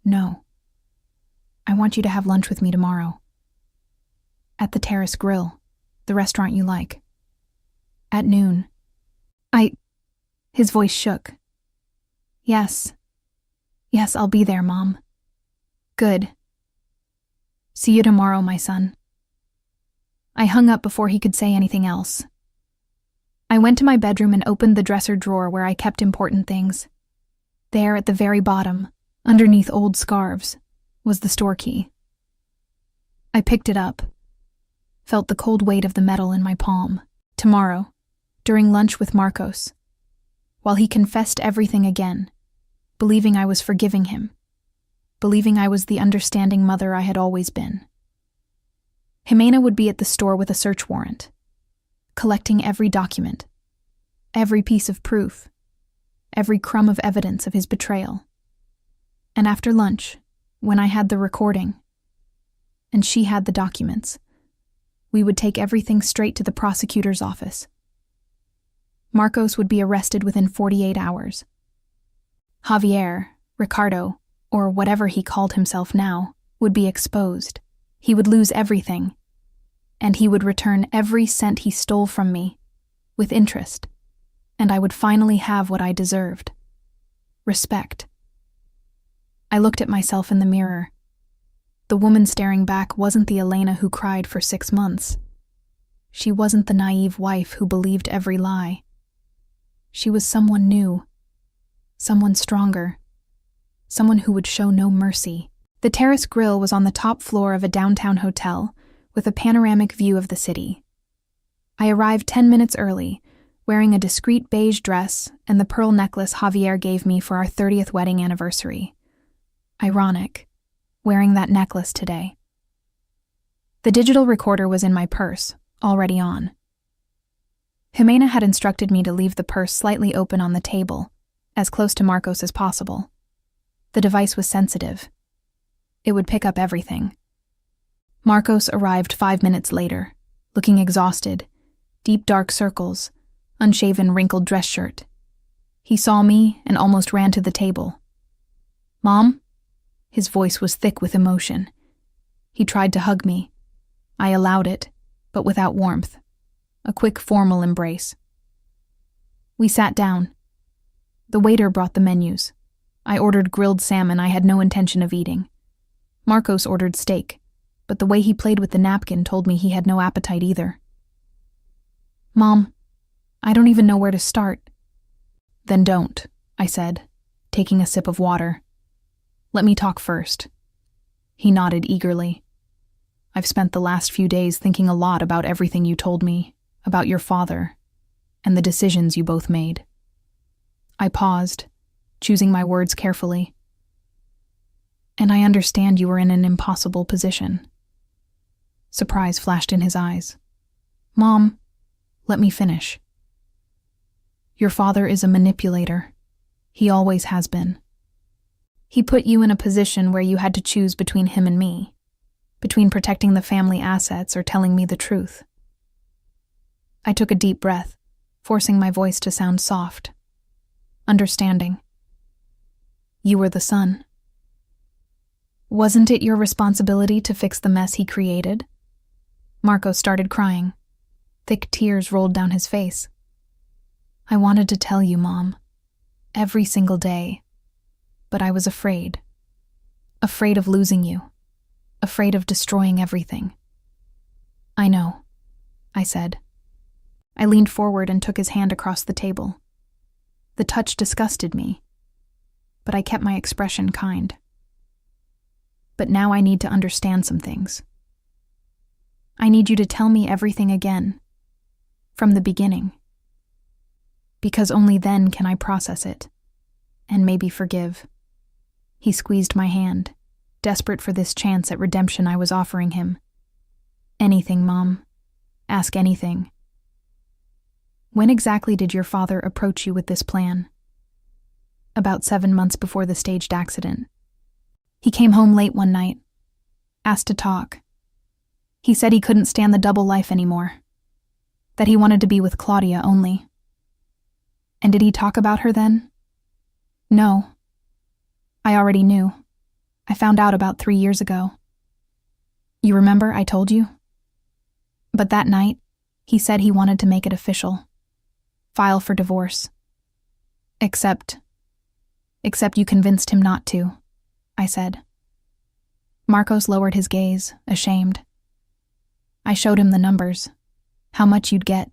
No. I want you to have lunch with me tomorrow. At the Terrace Grill, the restaurant you like. At noon. His voice shook. Yes. Yes, I'll be there, Mom. Good. See you tomorrow, my son. I hung up before he could say anything else. I went to my bedroom and opened the dresser drawer where I kept important things. There, at the very bottom, underneath old scarves, was the store key. I picked it up, felt the cold weight of the metal in my palm. Tomorrow, during lunch with Marcos, while he confessed everything again, believing I was forgiving him, believing I was the understanding mother I had always been. Jimena would be at the store with a search warrant, collecting every document, every piece of proof, every crumb of evidence of his betrayal. And after lunch, when I had the recording, and she had the documents, we would take everything straight to the prosecutor's office. Marcos would be arrested within 48 hours. Javier, Ricardo, or whatever he called himself now, would be exposed. He would lose everything, and he would return every cent he stole from me, with interest, and I would finally have what I deserved. Respect. I looked at myself in the mirror. The woman staring back wasn't the Elena who cried for 6 months. She wasn't the naive wife who believed every lie. She was someone new, someone stronger, someone who would show no mercy. The Terrace Grill was on the top floor of a downtown hotel with a panoramic view of the city. I arrived 10 minutes early, wearing a discreet beige dress and the pearl necklace Javier gave me for our 30th wedding anniversary. Ironic, wearing that necklace today. The digital recorder was in my purse, already on. Jimena had instructed me to leave the purse slightly open on the table, as close to Marcos as possible. The device was sensitive. It would pick up everything. Marcos arrived 5 minutes later, looking exhausted, deep dark circles, unshaven wrinkled dress shirt. He saw me and almost ran to the table. Mom? His voice was thick with emotion. He tried to hug me. I allowed it, but without warmth. A quick formal embrace. We sat down. The waiter brought the menus. I ordered grilled salmon I had no intention of eating. Marcos ordered steak, but the way he played with the napkin told me he had no appetite either. Mom, I don't even know where to start. Then don't, I said, taking a sip of water. Let me talk first. He nodded eagerly. I've spent the last few days thinking a lot about everything you told me, about your father, and the decisions you both made. I paused, choosing my words carefully. And I understand you were in an impossible position. Surprise flashed in his eyes. Mom, let me finish. Your father is a manipulator. He always has been. He put you in a position where you had to choose between him and me, between protecting the family assets or telling me the truth. I took a deep breath, forcing my voice to sound soft. Understanding. You were the son. Wasn't it your responsibility to fix the mess he created? Marcos started crying. Thick tears rolled down his face. I wanted to tell you, Mom, every single day, but I was afraid. Afraid of losing you. Afraid of destroying everything. I know, I said. I leaned forward and took his hand across the table. The touch disgusted me, but I kept my expression kind. But now I need to understand some things. I need you to tell me everything again, from the beginning. Because only then can I process it, and maybe forgive. He squeezed my hand, desperate for this chance at redemption I was offering him. Anything, Mom. Ask anything. When exactly did your father approach you with this plan? About 7 months before the staged accident. He came home late one night, asked to talk. He said he couldn't stand the double life anymore, that he wanted to be with Claudia only. And did he talk about her then? No. I already knew. I found out about 3 years ago. You remember I told you? But that night, he said he wanted to make it official. File for divorce. Except you convinced him not to, I said. Marcos lowered his gaze, ashamed. I showed him the numbers, how much you'd get.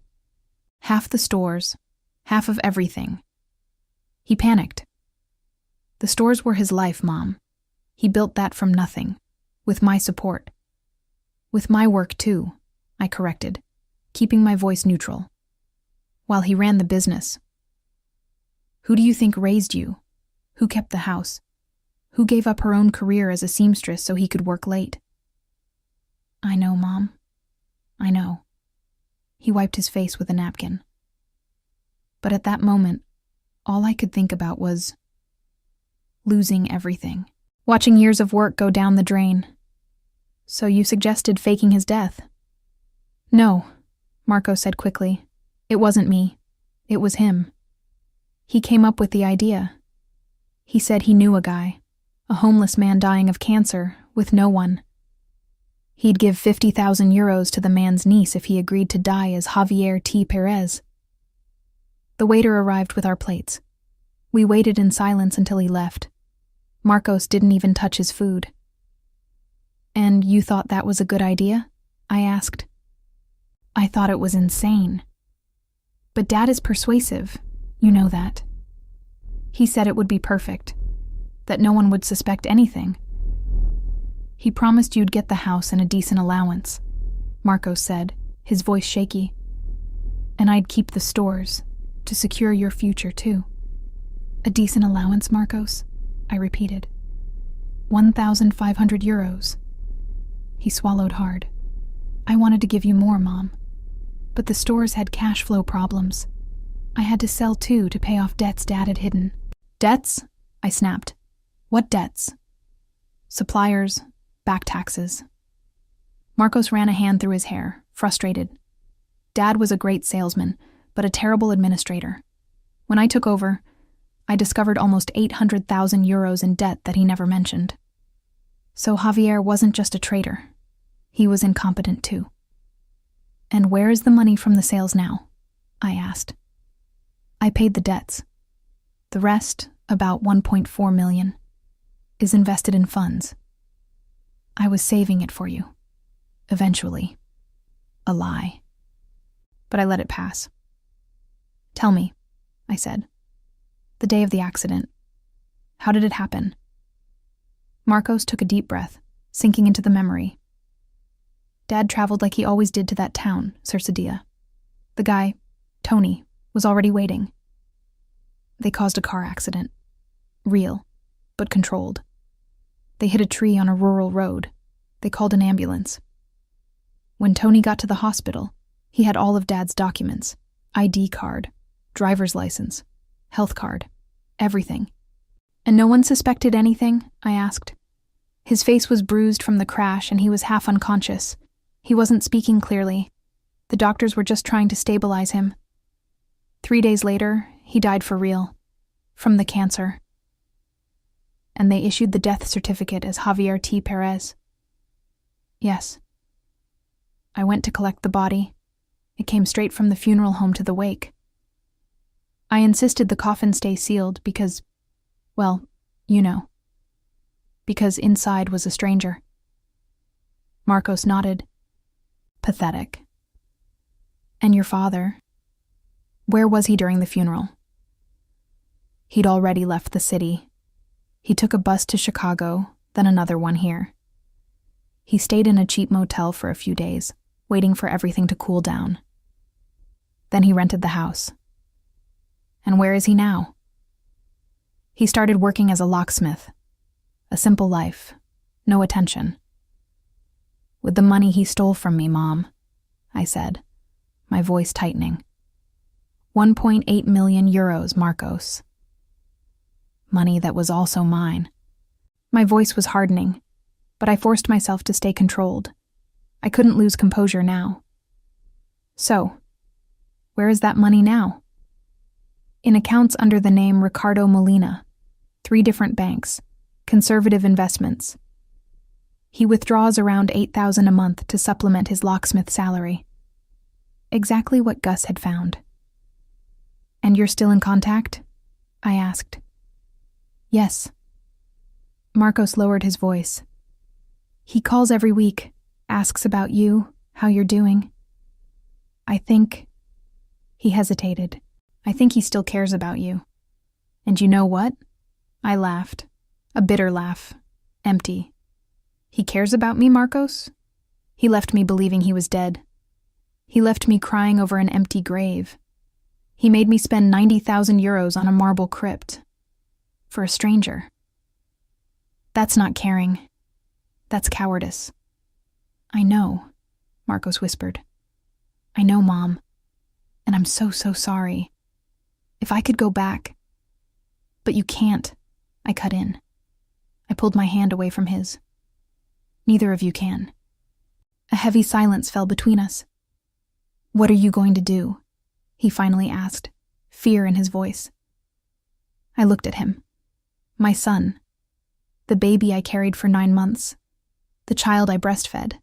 Half the stores, half of everything. He panicked. The stores were his life, Mom. He built that from nothing, with my support. With my work, too, I corrected, keeping my voice neutral. While he ran the business. Who do you think raised you? Who kept the house? Who gave up her own career as a seamstress so he could work late? I know, Mom. I know. He wiped his face with a napkin. But at that moment, all I could think about was losing everything. Watching years of work go down the drain. So you suggested faking his death? No, Marco said quickly. It wasn't me. It was him. He came up with the idea. He said he knew a guy, a homeless man dying of cancer, with no one. He'd give 50,000 euros to the man's niece if he agreed to die as Javier T. Perez. The waiter arrived with our plates. We waited in silence until he left. Marcos didn't even touch his food. And you thought that was a good idea? I asked. I thought it was insane. But Dad is persuasive, you know that. He said it would be perfect, that no one would suspect anything. He promised you'd get the house and a decent allowance, Marcos said, his voice shaky. And I'd keep the stores, to secure your future too. A decent allowance, Marcos? I repeated. 1,500 euros. He swallowed hard. I wanted to give you more, Mom. But the stores had cash flow problems. I had to sell too to pay off debts Dad had hidden. Debts? I snapped. What debts? Suppliers, back taxes. Marcos ran a hand through his hair, frustrated. Dad was a great salesman, but a terrible administrator. When I took over, I discovered almost 800,000 euros in debt that he never mentioned. So Javier wasn't just a traitor. He was incompetent too. And where is the money from the sales now? I asked. I paid the debts. The rest, about 1.4 million, is invested in funds. I was saving it for you. Eventually. A lie. But I let it pass. Tell me, I said. The day of the accident. How did it happen? Marcos took a deep breath, sinking into the memory. Dad traveled like he always did to that town, Cercidia. The guy, Tony, was already waiting. They caused a car accident. Real, but controlled. They hit a tree on a rural road. They called an ambulance. When Tony got to the hospital, he had all of Dad's documents, ID card, driver's license, health card, everything. And no one suspected anything? I asked. His face was bruised from the crash and he was half unconscious. He wasn't speaking clearly. The doctors were just trying to stabilize him. 3 days later, he died for real. From the cancer. And they issued the death certificate as Javier T. Perez. Yes. I went to collect the body. It came straight from the funeral home to the wake. I insisted the coffin stay sealed because, well, you know. Because inside was a stranger. Marcos nodded. Pathetic. And your father? Where was he during the funeral? He'd already left the city. He took a bus to Chicago, then another one here. He stayed in a cheap motel for a few days, waiting for everything to cool down. Then he rented the house. And where is he now? He started working as a locksmith. A simple life. No attention. With the money he stole from me, Mom, I said, my voice tightening. 1.8 million euros, Marcos. Money that was also mine. My voice was hardening, but I forced myself to stay controlled. I couldn't lose composure now. So, where is that money now? In accounts under the name Ricardo Molina, 3 different banks, conservative investments. He withdraws around $8,000 a month to supplement his locksmith salary. Exactly what Gus had found. And you're still in contact? I asked. Yes. Marcos lowered his voice. He calls every week, asks about you, how you're doing. I think... He hesitated. I think he still cares about you. And you know what? I laughed. A bitter laugh. Empty. He cares about me, Marcos? He left me believing he was dead. He left me crying over an empty grave. He made me spend 90,000 euros on a marble crypt. For a stranger. That's not caring. That's cowardice. I know, Marcos whispered. I know, Mom. And I'm so sorry. If I could go back. But you can't, I cut in. I pulled my hand away from his. Neither of you can. A heavy silence fell between us. What are you going to do? He finally asked, fear in his voice. I looked at him. My son. The baby I carried for 9 months. The child I breastfed.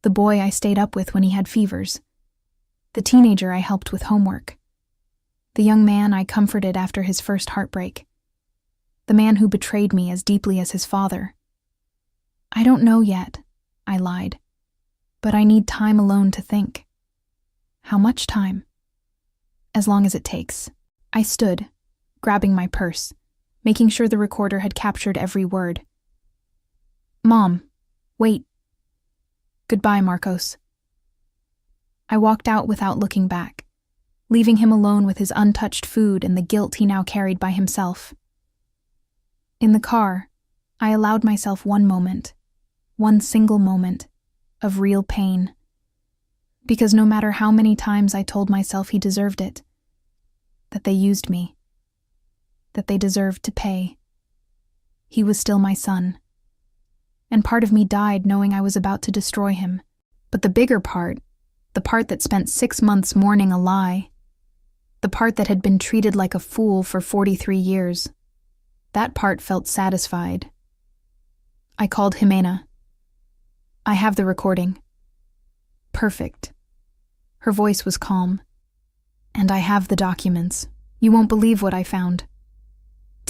The boy I stayed up with when he had fevers. The teenager I helped with homework. The young man I comforted after his first heartbreak. The man who betrayed me as deeply as his father. I don't know yet, I lied. But I need time alone to think. How much time? As long as it takes. I stood, grabbing my purse, making sure the recorder had captured every word. Mom, wait. Goodbye, Marcos. I walked out without looking back, leaving him alone with his untouched food and the guilt he now carried by himself. In the car, I allowed myself one moment, one single moment, of real pain. Because no matter how many times I told myself he deserved it, that they used me, that they deserved to pay, he was still my son. And part of me died knowing I was about to destroy him. But the bigger part, the part that spent 6 months mourning a lie, the part that had been treated like a fool for 43 years, that part felt satisfied. I called Jimena. I have the recording. Perfect. Her voice was calm. And I have the documents. You won't believe what I found.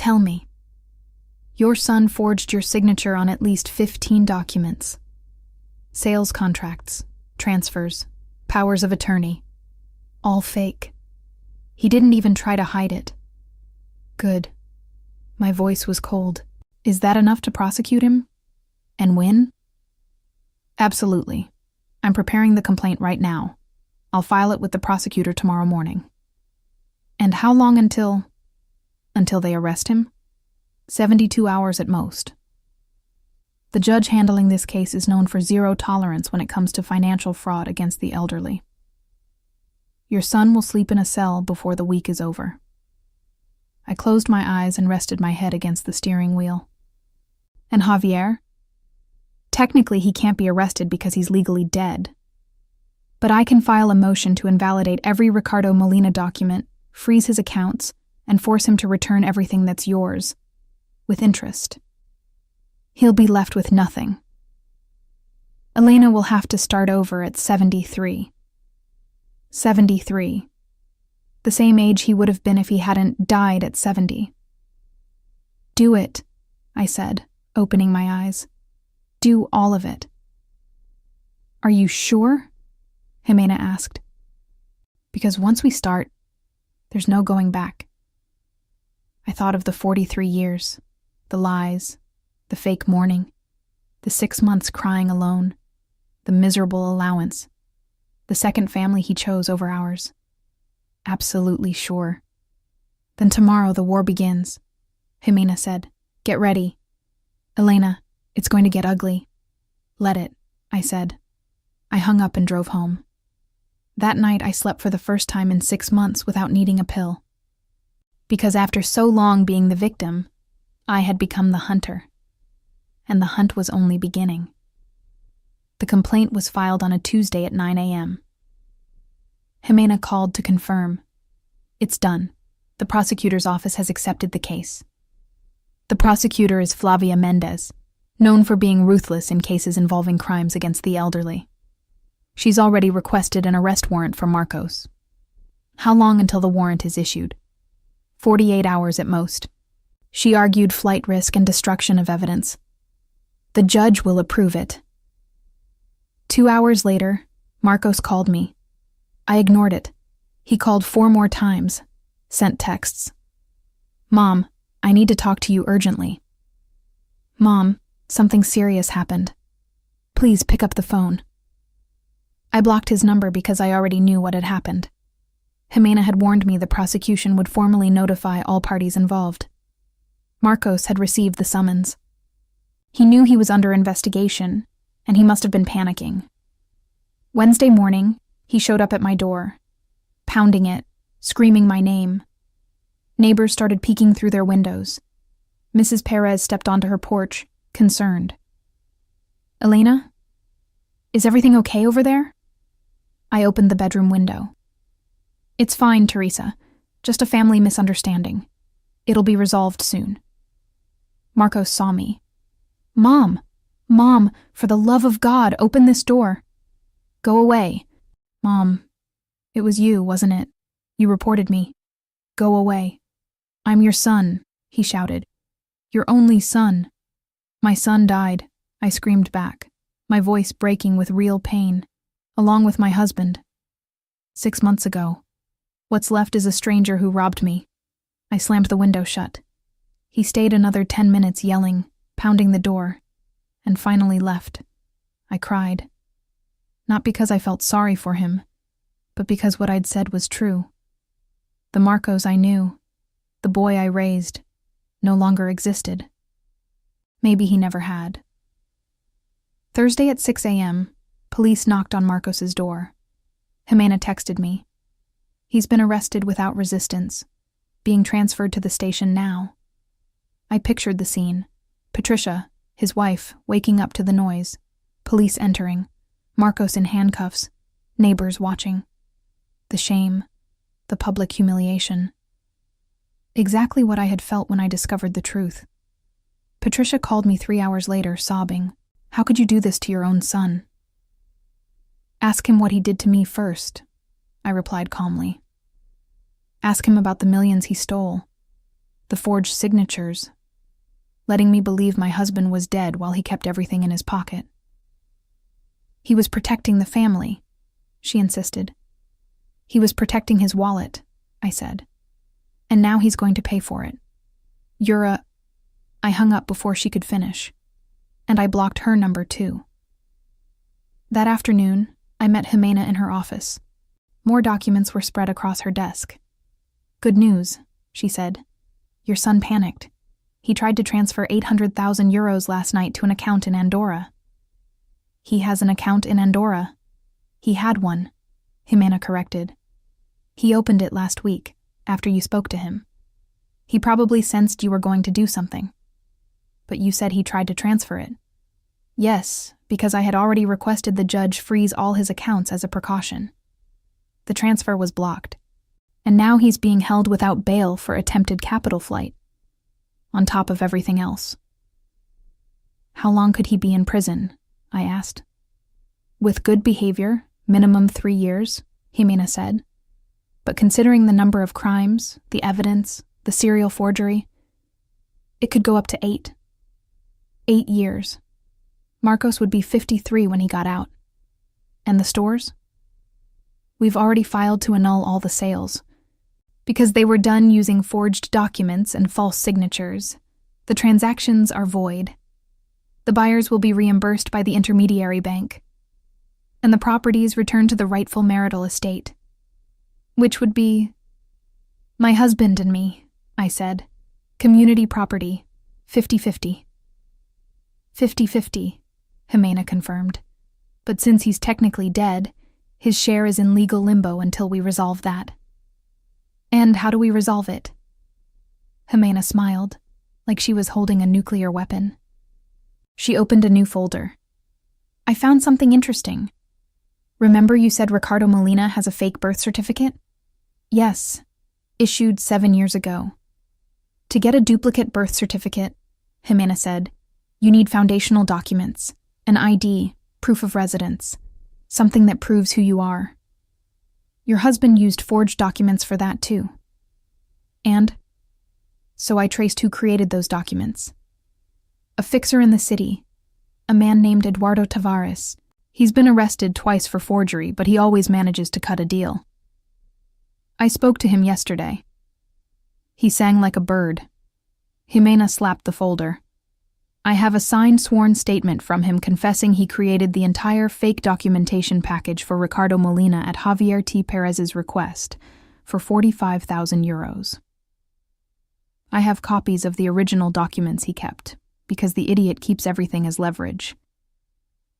Tell me. Your son forged your signature on at least 15 documents. Sales contracts, transfers, powers of attorney. All fake. He didn't even try to hide it. Good. My voice was cold. Is that enough to prosecute him? And win? Absolutely. I'm preparing the complaint right now. I'll file it with the prosecutor tomorrow morning. And how long until they arrest him? 72 hours at most. The judge handling this case is known for zero tolerance when it comes to financial fraud against the elderly. Your son will sleep in a cell before the week is over. I closed my eyes and rested my head against the steering wheel. And Javier? Technically, he can't be arrested because he's legally dead. But I can file a motion to invalidate every Ricardo Molina document, freeze his accounts, and force him to return everything that's yours, with interest. He'll be left with nothing. Elena will have to start over at 73. 73. The same age he would have been if he hadn't died at 70. Do it, I said, opening my eyes. Do all of it. Are you sure? Jimena asked. Because once we start, there's no going back. I thought of the 43 years, the lies, the fake mourning, the 6 months crying alone, the miserable allowance, the second family he chose over ours. Absolutely sure. Then tomorrow the war begins, Jimena said. Get ready. Elena, it's going to get ugly. Let it, I said. I hung up and drove home. That night I slept for the first time in 6 months without needing a pill. Because after so long being the victim, I had become the hunter. And the hunt was only beginning. The complaint was filed on a Tuesday at 9 a.m. Jimena called to confirm. It's done. The prosecutor's office has accepted the case. The prosecutor is Flavia Mendez, known for being ruthless in cases involving crimes against the elderly. She's already requested an arrest warrant for Marcos. How long until the warrant is issued? 48 hours at most. She argued flight risk and destruction of evidence. The judge will approve it. 2 hours later, Marcos called me. I ignored it. He called 4 more times, sent texts. Mom, I need to talk to you urgently. Mom, something serious happened. Please pick up the phone. I blocked his number because I already knew what had happened. Jimena had warned me the prosecution would formally notify all parties involved. Marcos had received the summons. He knew he was under investigation, and he must have been panicking. Wednesday morning, he showed up at my door, pounding it, screaming my name. Neighbors started peeking through their windows. Mrs. Perez stepped onto her porch, concerned. Elena? Is everything okay over there? I opened the bedroom window. It's fine, Teresa. Just a family misunderstanding. It'll be resolved soon. Marcos saw me. Mom! Mom, for the love of God, open this door. Go away. Mom, it was you, wasn't it? You reported me. Go away. I'm your son, he shouted. Your only son. My son died, I screamed back, my voice breaking with real pain, along with my husband. 6 months ago. What's left is a stranger who robbed me. I slammed the window shut. He stayed another 10 minutes yelling, pounding the door, and finally left. I cried. Not because I felt sorry for him, but because what I'd said was true. The Marcos I knew, the boy I raised, no longer existed. Maybe he never had. Thursday at 6 a.m., police knocked on Marcos's door. Jimena texted me. He's been arrested without resistance, being transferred to the station now. I pictured the scene. Patricia, his wife, waking up to the noise, police entering, Marcos in handcuffs, neighbors watching. The shame, the public humiliation. Exactly what I had felt when I discovered the truth. Patricia called me 3 hours later, sobbing. How could you do this to your own son? Ask him what he did to me first, I replied calmly. Ask him about the millions he stole, the the forged signatures, letting me believe my husband was dead while he kept everything in his pocket. He was protecting the family, she insisted. He was protecting his wallet, I said. And now he's going to pay for it. I hung up before she could finish, and I blocked her number too. That afternoon, I met Jimena in her office. More documents were spread across her desk. Good news, she said. Your son panicked. He tried to transfer 800,000 euros last night to an account in Andorra. He has an account in Andorra. He had one, Jimena corrected. He opened it last week, after you spoke to him. He probably sensed you were going to do something. But you said he tried to transfer it. Yes, because I had already requested the judge freeze all his accounts as a precaution. The transfer was blocked, and now he's being held without bail for attempted capital flight, on top of everything else. How long could he be in prison? I asked. With good behavior, minimum 3 years, Jimena said. But considering the number of crimes, the evidence, the serial forgery, it could go up to 8. 8 years. Marcos would be 53 when he got out. And the stores? We've already filed to annul all the sales. Because they were done using forged documents and false signatures, the transactions are void. The buyers will be reimbursed by the intermediary bank, and the properties returned to the rightful marital estate, which would be my husband and me, I said. Community property, 50-50. 50-50, Jimena confirmed. But since he's technically dead, his share is in legal limbo until we resolve that. And how do we resolve it? Jimena smiled, like she was holding a nuclear weapon. She opened a new folder. I found something interesting. Remember you said Ricardo Molina has a fake birth certificate? Yes, issued 7 years ago. To get a duplicate birth certificate, Jimena said, you need foundational documents, an ID, proof of residence, something that proves who you are. Your husband used forged documents for that too. And so I traced who created those documents. A fixer in the city, a man named Eduardo Tavares. He's been arrested twice for forgery, but he always manages to cut a deal. I spoke to him yesterday. He sang like a bird. Jimena slapped the folder. I have a signed sworn statement from him confessing he created the entire fake documentation package for Ricardo Molina at Javier T. Perez's request for 45,000 euros. I have copies of the original documents he kept, because the idiot keeps everything as leverage.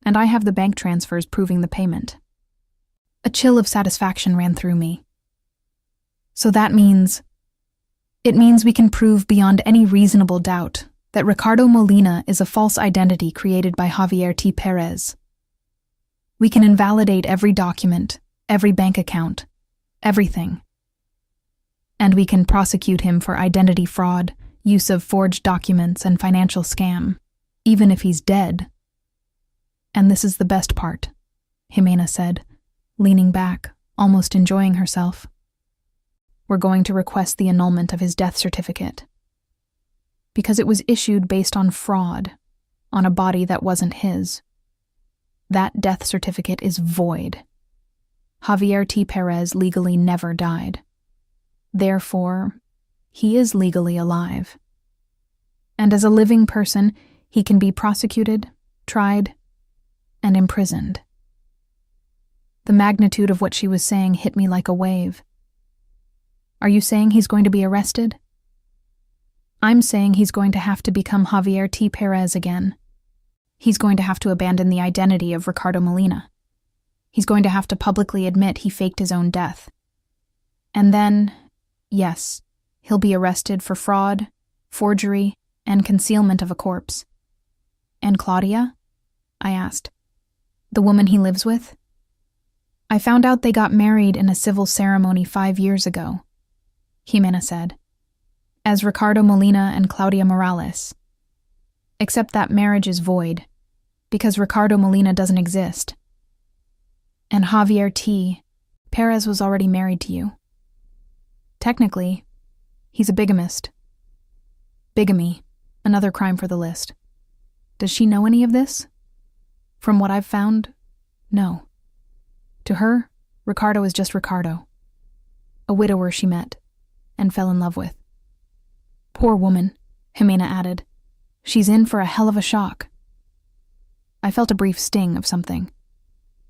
And I have the bank transfers proving the payment. A chill of satisfaction ran through me. So that means... It means we can prove beyond any reasonable doubt that Ricardo Molina is a false identity created by Javier T. Perez. We can invalidate every document, every bank account, everything. And we can prosecute him for identity fraud, use of forged documents, and financial scam, even if he's dead. And this is the best part, Jimena said, leaning back, almost enjoying herself. We're going to request the annulment of his death certificate. Because it was issued based on fraud, on a body that wasn't his. That death certificate is void. Javier T. Perez legally never died. Therefore, he is legally alive. And as a living person, he can be prosecuted, tried, and imprisoned. The magnitude of what she was saying hit me like a wave. Are you saying he's going to be arrested? I'm saying he's going to have to become Javier T. Perez again. He's going to have to abandon the identity of Ricardo Molina. He's going to have to publicly admit he faked his own death. And then, yes, he'll be arrested for fraud, forgery, and concealment of a corpse. And Claudia? I asked. The woman he lives with? I found out they got married in a civil ceremony 5 years ago, Jimena said, as Ricardo Molina and Claudia Morales. Except that marriage is void, because Ricardo Molina doesn't exist. And Javier T. Perez was already married to you. Technically, he's a bigamist, Bigamy, another crime for the list. Does she know any of this? From what I've found, no. To her, Ricardo is just Ricardo. A widower she met and fell in love with. Poor woman, Jimena added. She's in for a hell of a shock. I felt a brief sting of something.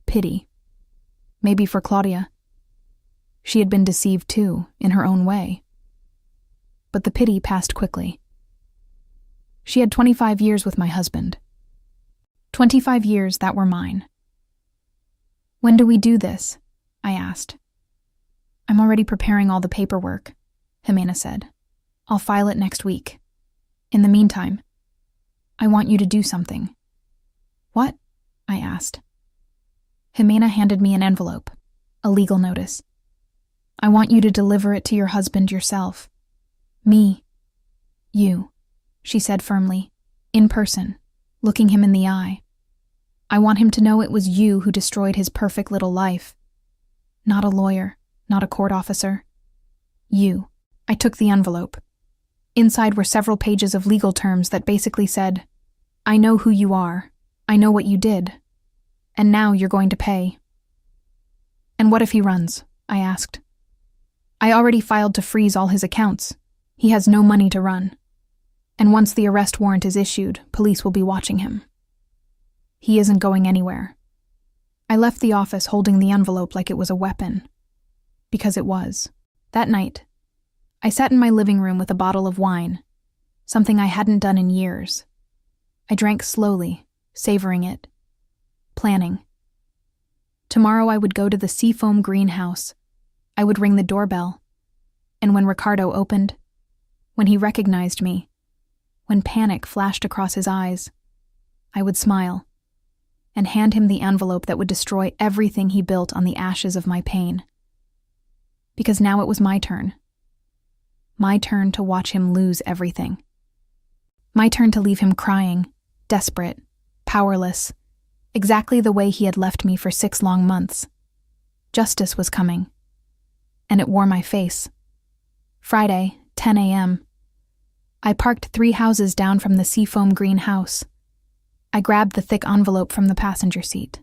Pity. Maybe for Claudia. She had been deceived too, in her own way. But the pity passed quickly. She had 25 years with my husband. 25 years that were mine. When do we do this? I asked. I'm already preparing all the paperwork, Jimena said. I'll file it next week. In the meantime, I want you to do something. What? I asked. Jimena handed me an envelope, a legal notice. I want you to deliver it to your husband yourself. Me. You, she said firmly, in person, looking him in the eye. I want him to know it was you who destroyed his perfect little life. Not a lawyer, not a court officer. You. I took the envelope. Inside were several pages of legal terms that basically said, I know who you are. I know what you did. And now you're going to pay. And what if he runs? I asked. I already filed to freeze all his accounts. He has no money to run. And once the arrest warrant is issued, police will be watching him. He isn't going anywhere. I left the office holding the envelope like it was a weapon. Because it was. That night, I sat in my living room with a bottle of wine, something I hadn't done in years. I drank slowly, savoring it, planning. Tomorrow I would go to the seafoam greenhouse. I would ring the doorbell. And when Ricardo opened, when he recognized me, when panic flashed across his eyes, I would smile and hand him the envelope that would destroy everything he built on the ashes of my pain. Because now it was my turn. My turn to watch him lose everything. My turn to leave him crying, desperate, powerless, exactly the way he had left me for 6 long months. Justice was coming, and it wore my face. Friday, 10 a.m. I parked 3 houses down from the seafoam green house. I grabbed the thick envelope from the passenger seat.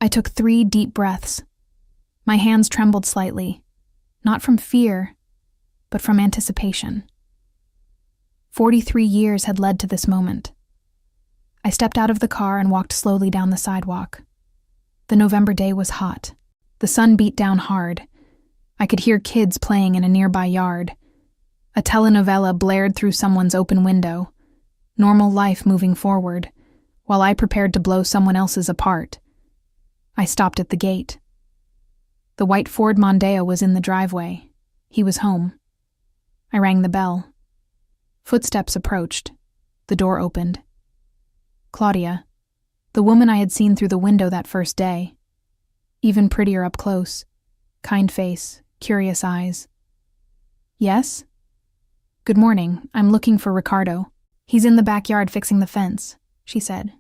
I took 3 deep breaths. My hands trembled slightly, not from fear, but from anticipation. 43 years had led to this moment. I stepped out of the car and walked slowly down the sidewalk. The November day was hot. The sun beat down hard. I could hear kids playing in a nearby yard. A telenovela blared through someone's open window. Normal life moving forward, while I prepared to blow someone else's apart. I stopped at the gate. The white Ford Mondeo was in the driveway. He was home. I rang the bell. Footsteps approached. The door opened. Claudia, the woman I had seen through the window that first day. Even prettier up close. Kind face, curious eyes. Yes? Good morning. I'm looking for Ricardo. He's in the backyard fixing the fence, she said.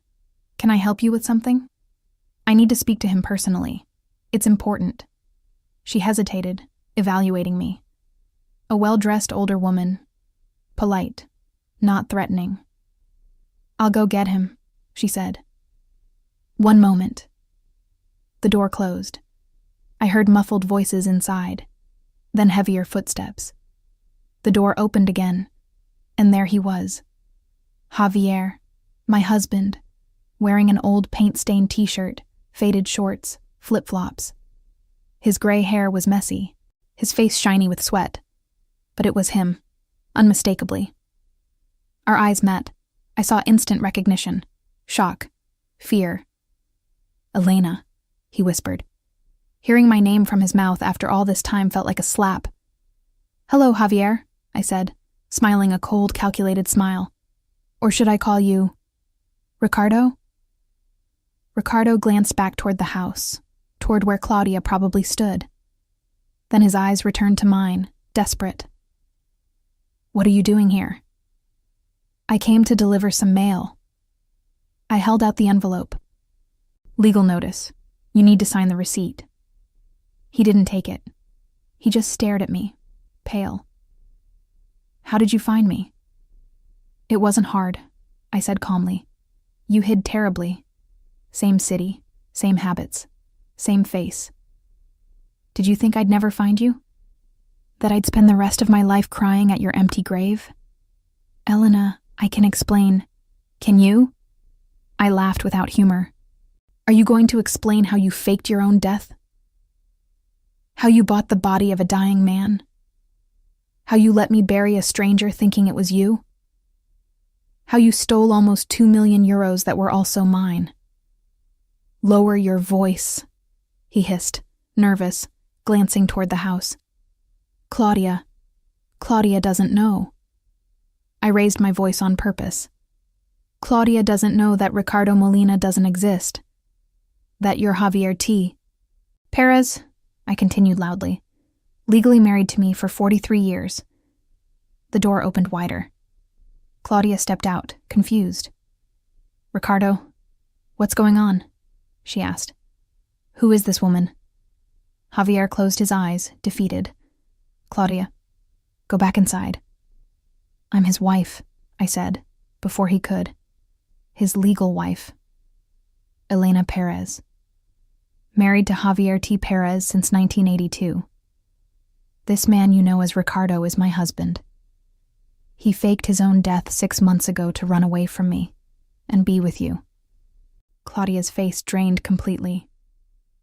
Can I help you with something? I need to speak to him personally. It's important. She hesitated, evaluating me. A well-dressed older woman. Polite, not threatening. I'll go get him, she said. One moment. The door closed. I heard muffled voices inside, then heavier footsteps. The door opened again, and there he was. Javier, my husband, wearing an old paint-stained t-shirt, faded shorts, flip-flops. His gray hair was messy, his face shiny with sweat. But it was him, unmistakably. Our eyes met. I saw instant recognition, shock, fear. Elena, he whispered. Hearing my name from his mouth after all this time felt like a slap. Hello, Javier, I said, smiling a cold, calculated smile. Or should I call you Ricardo? Ricardo glanced back toward the house, toward where Claudia probably stood. Then his eyes returned to mine, desperate. What are you doing here? I came to deliver some mail. I held out the envelope. Legal notice. You need to sign the receipt. He didn't take it. He just stared at me, pale. How did you find me?" "It wasn't hard," I said calmly. "You hid terribly. Same city, same habits, same face. Did you think I'd never find you? That I'd spend the rest of my life crying at your empty grave?" "Elena, I can explain." "Can you?" I laughed without humor. "Are you going to explain how you faked your own death? How you bought the body of a dying man? How you let me bury a stranger thinking it was you? How you stole almost 2 million euros that were also mine?" "Lower your voice," he hissed, nervous, glancing toward the house. Claudia doesn't know." I raised my voice on purpose. "Claudia doesn't know that Ricardo Molina doesn't exist. That you're Javier T. Perez," I continued loudly, "legally married to me for 43 years. The door opened wider. Claudia stepped out, confused. "Ricardo, what's going on?" she asked. "Who is this woman?" Javier closed his eyes, defeated. "Claudia, go back inside." "I'm his wife," I said, before he could. "His legal wife. Elena Perez. Married to Javier T. Perez since 1982. This man you know as Ricardo is my husband. He faked his own death 6 months ago to run away from me and be with you." Claudia's face drained completely.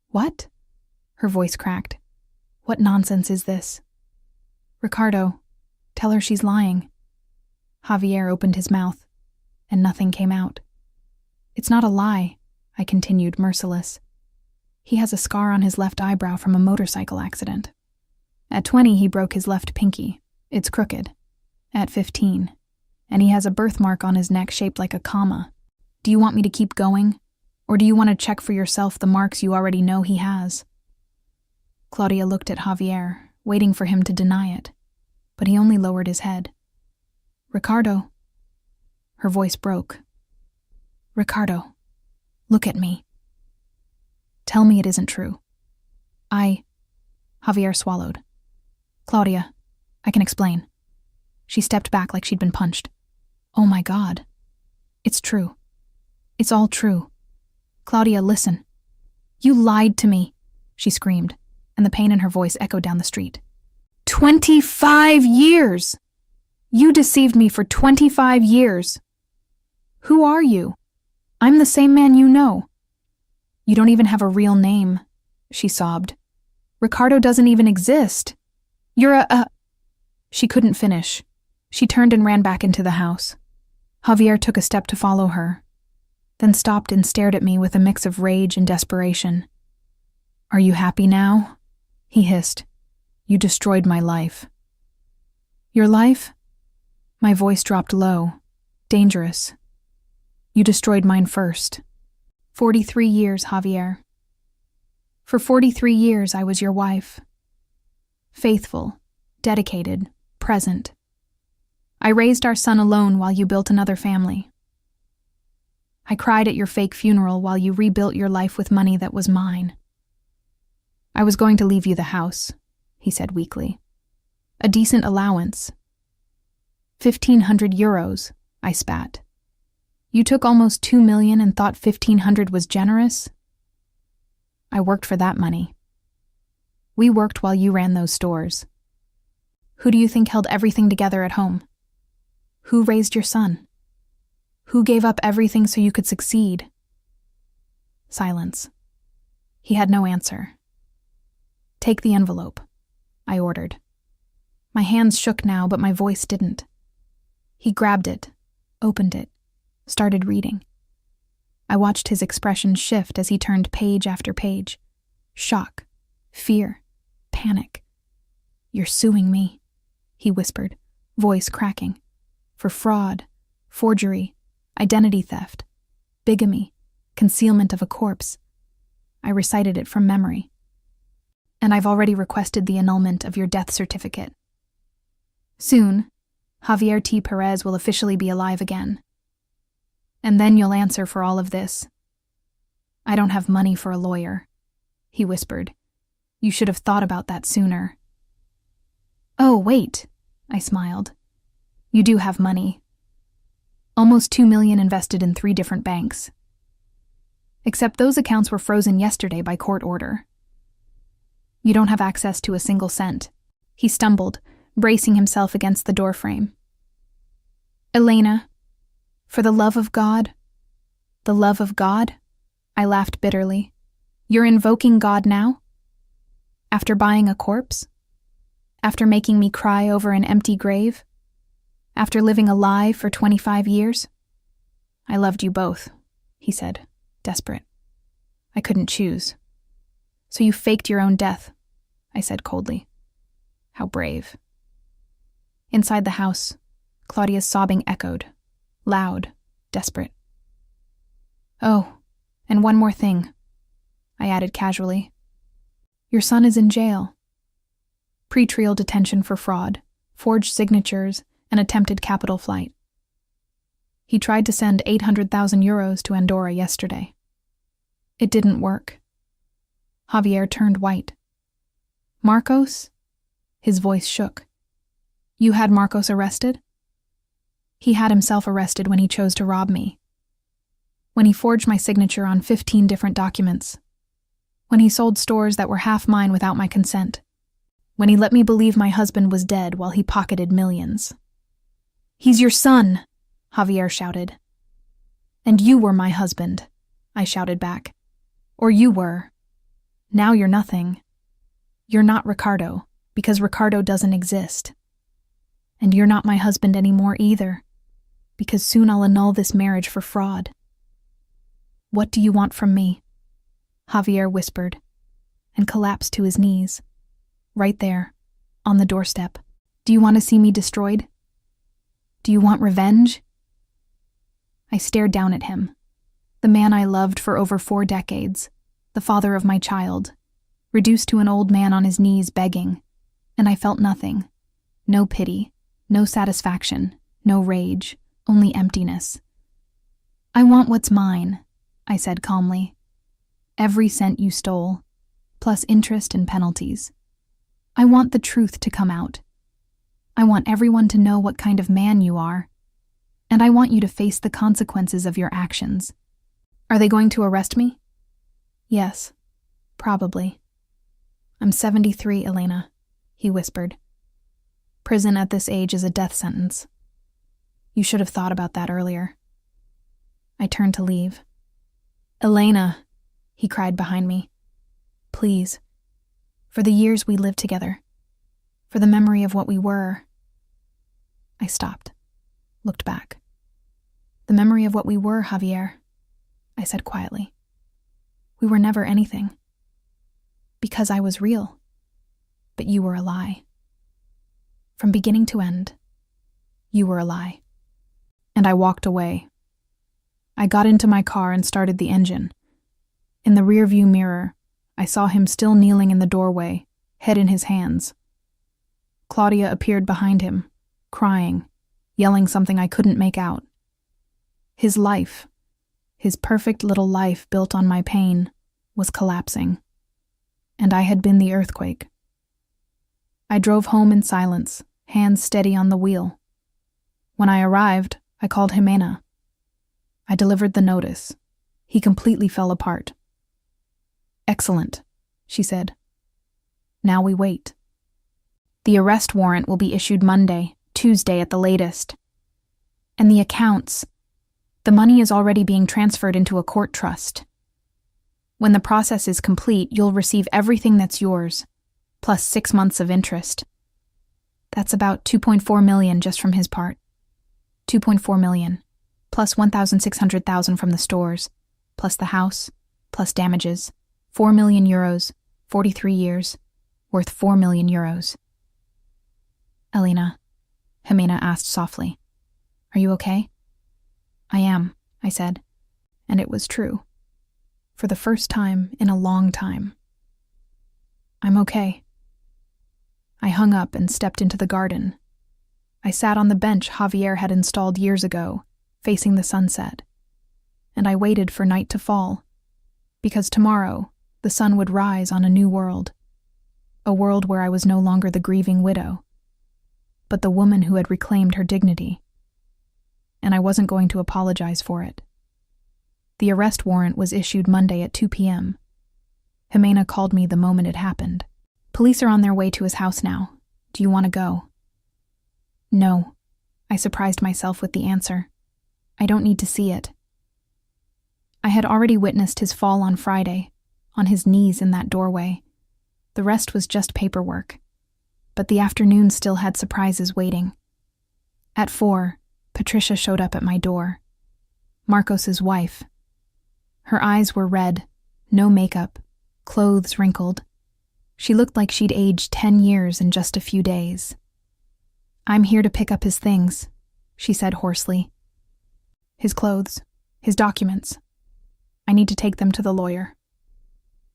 "What?" Her voice cracked. "What nonsense is this?" "Ricardo, tell her she's lying." Javier opened his mouth, and nothing came out. "It's not a lie," I continued, merciless. "He has a scar on his left eyebrow from a motorcycle accident. At 20, he broke his left pinky. It's crooked. At 15. And he has a birthmark on his neck shaped like a comma. Do you want me to keep going? Or do you want to check for yourself the marks you already know he has?" Claudia looked at Javier, waiting for him to deny it, but he only lowered his head. "Ricardo." Her voice broke. "Ricardo, look at me. Tell me it isn't true." Javier swallowed. "Claudia, I can explain." She stepped back like she'd been punched. "Oh my God. It's true. It's all true. Claudia, listen." "You lied to me," she screamed, and the pain in her voice echoed down the street. 25 years! You deceived me for 25 years. Who are you? I'm the same man you know. You don't even have a real name," she sobbed. "Ricardo doesn't even exist. You're a... She couldn't finish. She turned and ran back into the house. Javier took a step to follow her, then stopped and stared at me with a mix of rage and desperation. "Are you happy now?" he hissed. "You destroyed my life." "Your life?" My voice dropped low. Dangerous. "You destroyed mine first. 43 years, Javier. For 43 years I was your wife. Faithful, dedicated, present. I raised our son alone while you built another family. I cried at your fake funeral while you rebuilt your life with money that was mine. I was going to leave you the house," he said weakly. "A decent allowance. 1,500 euros, I spat. You took almost 2 million and thought 1,500 was generous? I worked for that money. We worked while you ran those stores. Who do you think held everything together at home? Who raised your son? Who gave up everything so you could succeed?" Silence. He had no answer. "Take the envelope," I ordered. My hands shook now, but my voice didn't. He grabbed it, opened it, started reading. I watched his expression shift as he turned page after page. Shock, fear, panic. "You're suing me," he whispered, voice cracking. "For fraud, forgery, identity theft, bigamy, concealment of a corpse." I recited it from memory. "And I've already requested the annulment of your death certificate. Soon, Javier T. Perez will officially be alive again. And then you'll answer for all of this. I don't have money for a lawyer," he whispered. "You should have thought about that sooner." "Oh, wait," I smiled. You do have money. Almost $2 million invested in 3 different banks. Except those accounts were frozen yesterday by court order. You don't have access to a single cent. He stumbled, bracing himself against the doorframe. Elena, for the love of God. The love of God? I laughed bitterly. You're invoking God now? After buying a corpse? After making me cry over an empty grave? After living a lie for 25 years? I loved you both, he said, desperate. I couldn't choose. So you faked your own death, I said coldly. How brave. Inside the house, Claudia's sobbing echoed, loud, desperate. Oh, and one more thing, I added casually. Your son is in jail. Pre-trial detention for fraud, forged signatures, and attempted capital flight. He tried to send 800,000 euros to Andorra yesterday. It didn't work. Javier turned white. Marcos? His voice shook. You had Marcos arrested? He had himself arrested when he chose to rob me. When he forged my signature on 15 different documents. When he sold stores that were half mine without my consent. When he let me believe my husband was dead while he pocketed millions. He's your son, Javier shouted. And you were my husband, I shouted back. Or you were. Now you're nothing. You're not Ricardo, because Ricardo doesn't exist. And you're not my husband anymore either, because soon I'll annul this marriage for fraud. What do you want from me? Javier whispered, and collapsed to his knees. Right there, on the doorstep. Do you want to see me destroyed? Do you want revenge? I stared down at him, the man I loved for over 4 decades, the father of my child, reduced to an old man on his knees begging, and I felt nothing. No pity, no satisfaction, no rage, only emptiness. I want what's mine, I said calmly. Every cent you stole, plus interest and penalties. I want the truth to come out. I want everyone to know what kind of man you are, and I want you to face the consequences of your actions. Are they going to arrest me? Yes, probably. I'm 73, Elena, he whispered. Prison at this age is a death sentence. You should have thought about that earlier. I turned to leave. Elena, he cried behind me. Please, for the years we lived together, for the memory of what we were. I stopped, looked back. The memory of what we were, Javier, I said quietly. We were never anything. Because I was real, but you were a lie. From beginning to end, you were a lie. And I walked away. I got into my car and started the engine. In the rearview mirror, I saw him still kneeling in the doorway, head in his hands. Claudia appeared behind him, crying, yelling something I couldn't make out. His life, his perfect little life built on my pain, was collapsing. And I had been the earthquake. I drove home in silence, hands steady on the wheel. When I arrived, I called Jimena. I delivered the notice. He completely fell apart. Excellent, she said. Now we wait. The arrest warrant will be issued Monday, Tuesday at the latest. And the accounts. The money is already being transferred into a court trust. When the process is complete, you'll receive everything that's yours, plus 6 months of interest. That's about 2.4 million just from his part. 2.4 million, plus 1,600,000 from the stores, plus the house, plus damages. 4 million euros, 43 years, worth 4 million euros. Elena, Jimena asked softly, are you okay? I am, I said, and it was true. For the first time in a long time. I'm okay. I hung up and stepped into the garden. I sat on the bench Javier had installed years ago, facing the sunset. And I waited for night to fall, because tomorrow the sun would rise on a new world. A world where I was no longer the grieving widow. but the woman who had reclaimed her dignity. And I wasn't going to apologize for it. The arrest warrant was issued Monday at 2 p.m. Jimena called me the moment it happened. Police are on their way to his house now. Do you want to go? No. I surprised myself with the answer. I don't need to see it. I had already witnessed his fall on Friday, on his knees in that doorway. The rest was just paperwork. But the afternoon still had surprises waiting. At 4, Patricia showed up at my door. Marcos's wife. Her eyes were red, no makeup, clothes wrinkled. She looked like she'd aged 10 years in just a few days. I'm here to pick up his things, she said hoarsely. His clothes, his documents. I need to take them to the lawyer.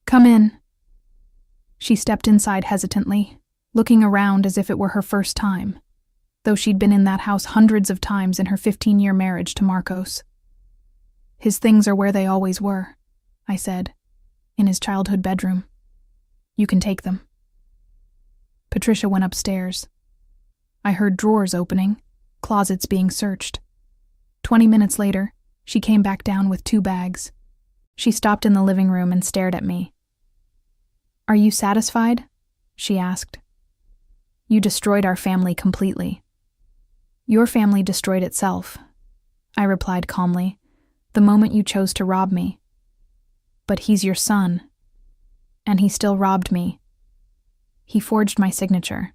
Come in. She stepped inside hesitantly, looking around as if it were her first time, though she'd been in that house hundreds of times in her 15-year marriage to Marcos. His things are where they always were, I said, in his childhood bedroom. You can take them. Patricia went upstairs. I heard drawers opening, closets being searched. 20 minutes later, she came back down with 2 bags. She stopped in the living room and stared at me. Are you satisfied? She asked. You destroyed our family completely. Your family destroyed itself, I replied calmly, the moment you chose to rob me. But he's your son. And he still robbed me. He forged my signature.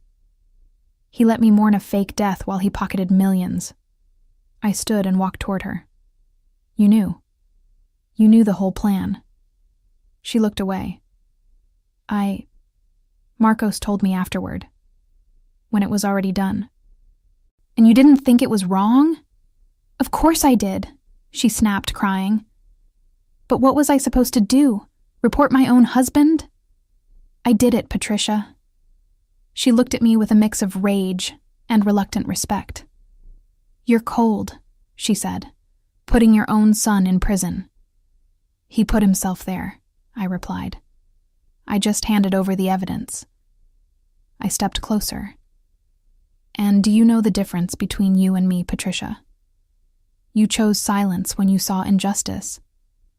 He let me mourn a fake death while he pocketed millions. I stood and walked toward her. You knew. You knew the whole plan. She looked away. Marcos told me afterward, when it was already done. And you didn't think it was wrong? Of course I did, she snapped, crying. But what was I supposed to do? Report my own husband? I did it, Patricia. She looked at me with a mix of rage and reluctant respect. You're cold, she said, putting your own son in prison. He put himself there, I replied. I just handed over the evidence. I stepped closer. And do you know the difference between you and me, Patricia? You chose silence when you saw injustice,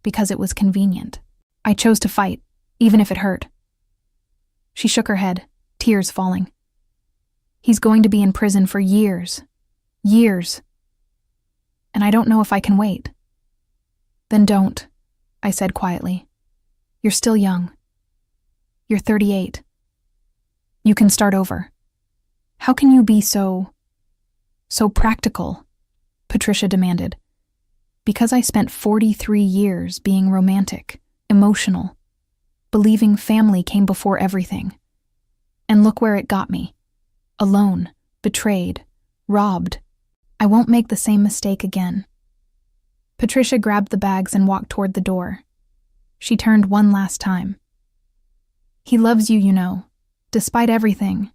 because it was convenient. I chose to fight, even if it hurt. She shook her head, tears falling. He's going to be in prison for years. Years. And I don't know if I can wait. Then don't, I said quietly. You're still young. You're 38. You can start over. How can you be so practical? Patricia demanded. Because I spent 43 years being romantic, emotional, believing family came before everything. And look where it got me. Alone, betrayed, robbed. I won't make the same mistake again. Patricia grabbed the bags and walked toward the door. She turned one last time. He loves you, you know. Despite everything,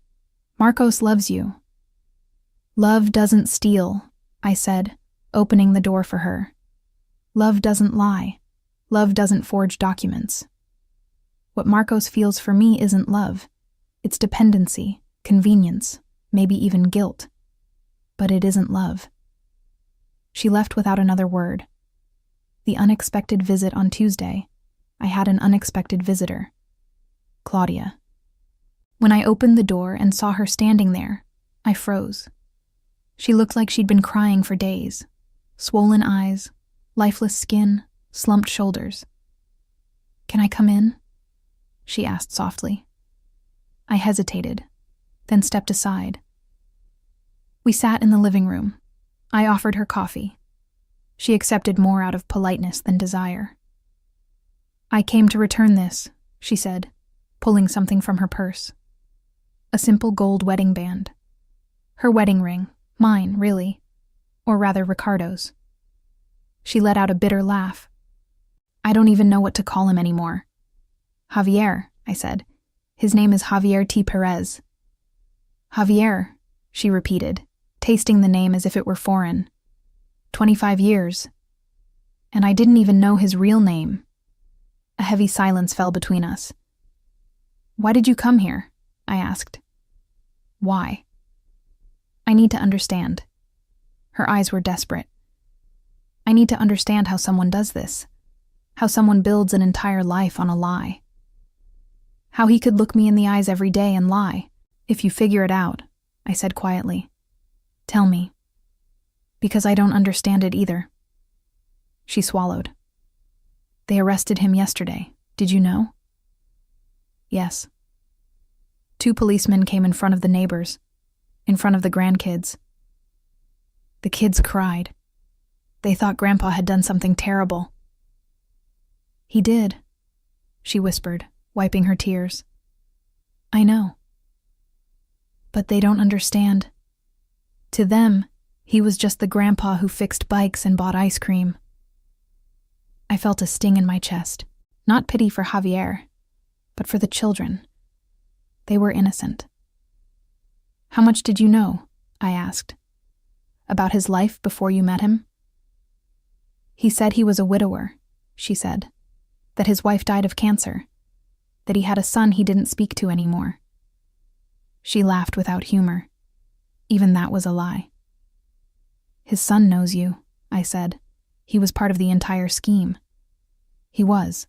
Marcos loves you. Love doesn't steal, I said, opening the door for her. Love doesn't lie. Love doesn't forge documents. What Marcos feels for me isn't love. It's dependency, convenience, maybe even guilt. But it isn't love. She left without another word. The unexpected visit on Tuesday. I had an unexpected visitor. Claudia. When I opened the door and saw her standing there, I froze. She looked like she'd been crying for days. Swollen eyes, lifeless skin, slumped shoulders. Can I come in? She asked softly. I hesitated, then stepped aside. We sat in the living room. I offered her coffee. She accepted more out of politeness than desire. I came to return this, she said, pulling something from her purse. A simple gold wedding band. Her wedding ring, mine, really. Or rather, Ricardo's. She let out a bitter laugh. I don't even know what to call him anymore. Javier, I said. His name is Javier T. Perez. Javier, she repeated, tasting the name as if it were foreign. 25 years. And I didn't even know his real name. A heavy silence fell between us. Why did you come here? I asked. Why? I need to understand. Her eyes were desperate. I need to understand how someone does this. How someone builds an entire life on a lie. How he could look me in the eyes every day and lie. If you figure it out, I said quietly. Tell me. Because I don't understand it either. She swallowed. They arrested him yesterday. Did you know? Yes. 2 policemen came in front of the neighbors, in front of the grandkids. The kids cried. They thought Grandpa had done something terrible. He did, she whispered, wiping her tears. I know. But they don't understand. To them, he was just the grandpa who fixed bikes and bought ice cream. I felt a sting in my chest, not pity for Javier, but for the children. They were innocent. How much did you know? I asked. About his life before you met him? He said he was a widower, she said, that his wife died of cancer, that he had a son he didn't speak to anymore. She laughed without humor. Even that was a lie. His son knows you, I said. He was part of the entire scheme. He was.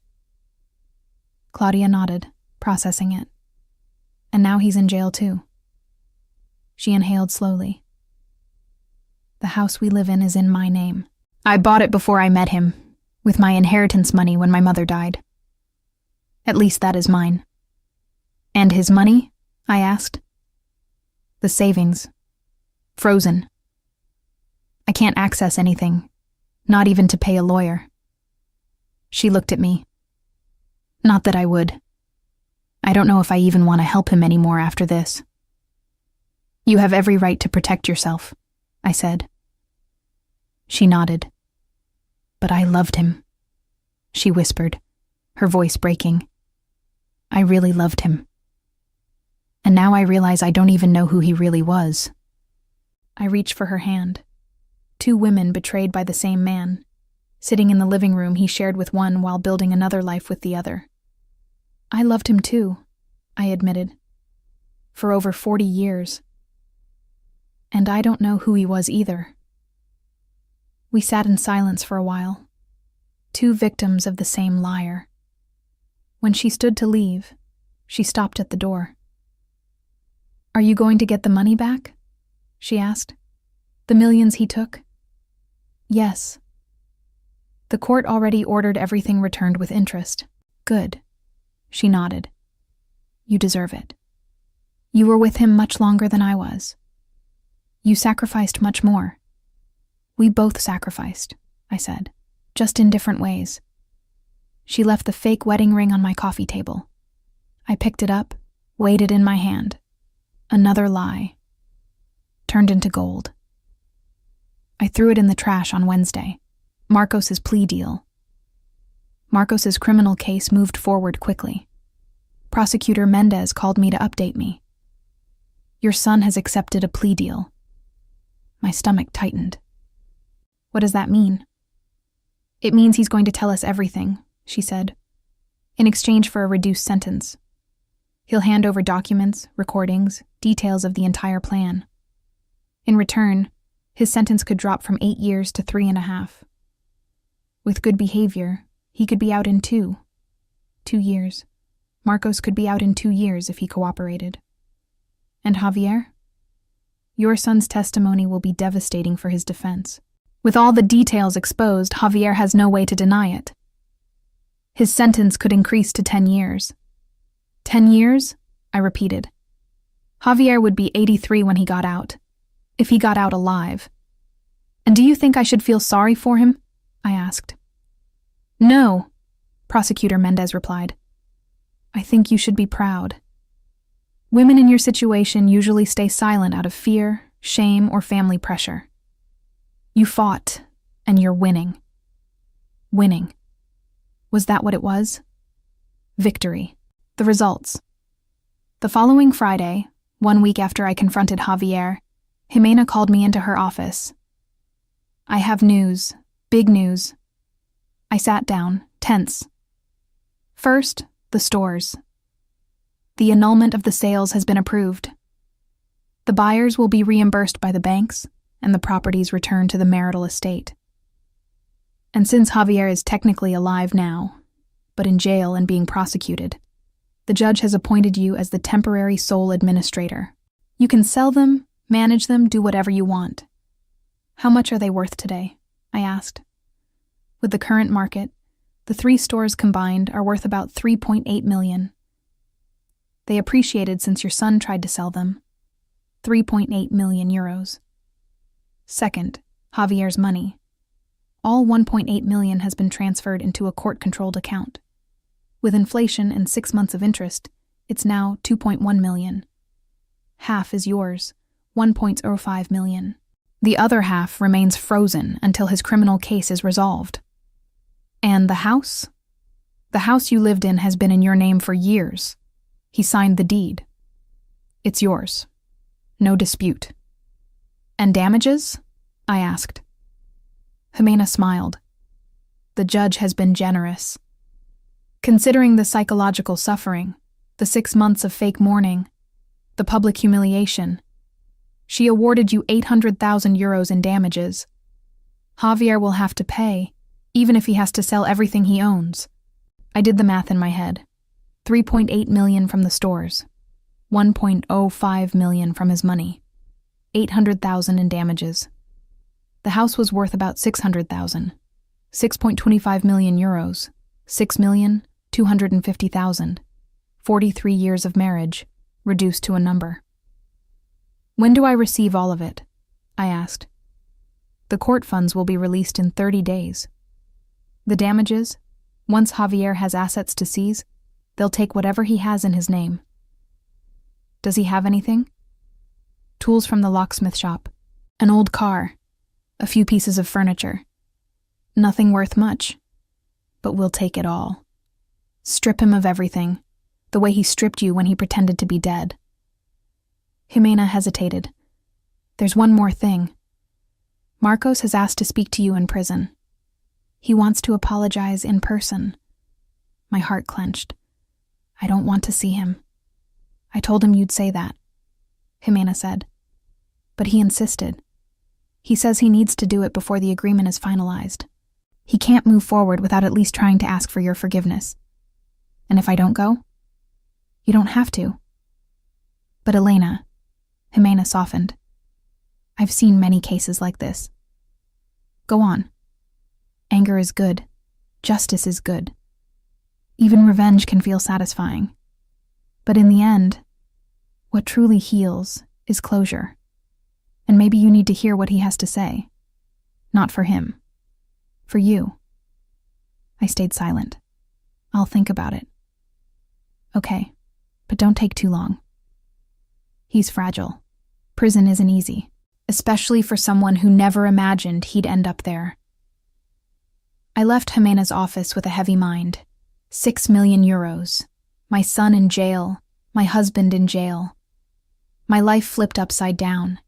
Claudia nodded, processing it. And now he's in jail too. She inhaled slowly. The house we live in is in my name. I bought it before I met him, with my inheritance money when my mother died. At least that is mine. And his money? I asked. The savings. Frozen. I can't access anything, not even to pay a lawyer. She looked at me. Not that I would. I don't know if I even want to help him anymore after this. You have every right to protect yourself, I said. She nodded. But I loved him, she whispered, her voice breaking. I really loved him. And now I realize I don't even know who he really was. I reached for her hand. 2 women betrayed by the same man, sitting in the living room he shared with one while building another life with the other. I loved him too, I admitted. For over 40 years. And I don't know who he was either. We sat in silence for a while, 2 victims of the same liar. When she stood to leave, she stopped at the door. Are you going to get the money back? She asked. The millions he took? Yes. The court already ordered everything returned with interest. Good. She nodded. You deserve it. You were with him much longer than I was. You sacrificed much more. We both sacrificed, I said, just in different ways. She left the fake wedding ring on my coffee table. I picked it up, weighed it in my hand. Another lie. Turned into gold. I threw it in the trash on Wednesday. Marcos's plea deal. Marcos's criminal case moved forward quickly. Prosecutor Mendez called me to update me. Your son has accepted a plea deal. My stomach tightened. What does that mean? It means he's going to tell us everything, she said, in exchange for a reduced sentence. He'll hand over documents, recordings, details of the entire plan. In return, his sentence could drop from 8 years to 3.5. With good behavior, he could be out in 2 years. Marcos could be out in 2 years if he cooperated. And Javier? Your son's testimony will be devastating for his defense. With all the details exposed, Javier has no way to deny it. His sentence could increase to 10 years. 10 years? I repeated. Javier would be 83 when he got out, if he got out alive. And do you think I should feel sorry for him? I asked. No, Prosecutor Mendez replied. I think you should be proud. Women in your situation usually stay silent out of fear, shame, or family pressure. You fought, and you're winning. Winning. Was that what it was? Victory. The results. The following Friday, 1 week after I confronted Javier, Jimena called me into her office. I have news, big news. I sat down, tense. First, the stores. The annulment of the sales has been approved. The buyers will be reimbursed by the banks, and the properties returned to the marital estate. And since Javier is technically alive now, but in jail and being prosecuted, the judge has appointed you as the temporary sole administrator. You can sell them, manage them, do whatever you want. How much are they worth today? I asked. With the current market, the 3 stores combined are worth about 3.8 million. They appreciated since your son tried to sell them. 3.8 million euros. Second, Javier's money. All 1.8 million has been transferred into a court-controlled account. With inflation and 6 months of interest, it's now 2.1 million. Half is yours, 1.05 million. The other half remains frozen until his criminal case is resolved. And the house? The house you lived in has been in your name for years. He signed the deed. It's yours. No dispute. And damages? I asked. Jimena smiled. The judge has been generous. Considering the psychological suffering, the 6 months of fake mourning, the public humiliation, she awarded you 800,000 euros in damages. Javier will have to pay, even if he has to sell everything he owns. I did the math in my head. 3.8 million from the stores, 1.05 million from his money, 800,000 in damages. The house was worth about 600,000, 6.25 million euros, 6,250,000, 43 years of marriage, reduced to a number. When do I receive all of it? I asked. The court funds will be released in 30 days. The damages, once Javier has assets to seize, they'll take whatever he has in his name. Does he have anything? Tools from the locksmith shop, an old car, a few pieces of furniture. Nothing worth much, but we'll take it all. Strip him of everything, the way he stripped you when he pretended to be dead. Jimena hesitated. There's one more thing. Marcos has asked to speak to you in prison. He wants to apologize in person. My heart clenched. I don't want to see him. I told him you'd say that, Jimena said. But he insisted. He says he needs to do it before the agreement is finalized. He can't move forward without at least trying to ask for your forgiveness. And if I don't go? You don't have to. But Elena, Jimena softened. I've seen many cases like this. Go on. Anger is good. Justice is good. Even revenge can feel satisfying. But in the end, what truly heals is closure. And maybe you need to hear what he has to say. Not for him. For you. I stayed silent. I'll think about it. Okay, but don't take too long. He's fragile. Prison isn't easy, especially for someone who never imagined he'd end up there. I left Jimena's office with a heavy mind. 6 million euros. My son in jail. My husband in jail. My life flipped upside down.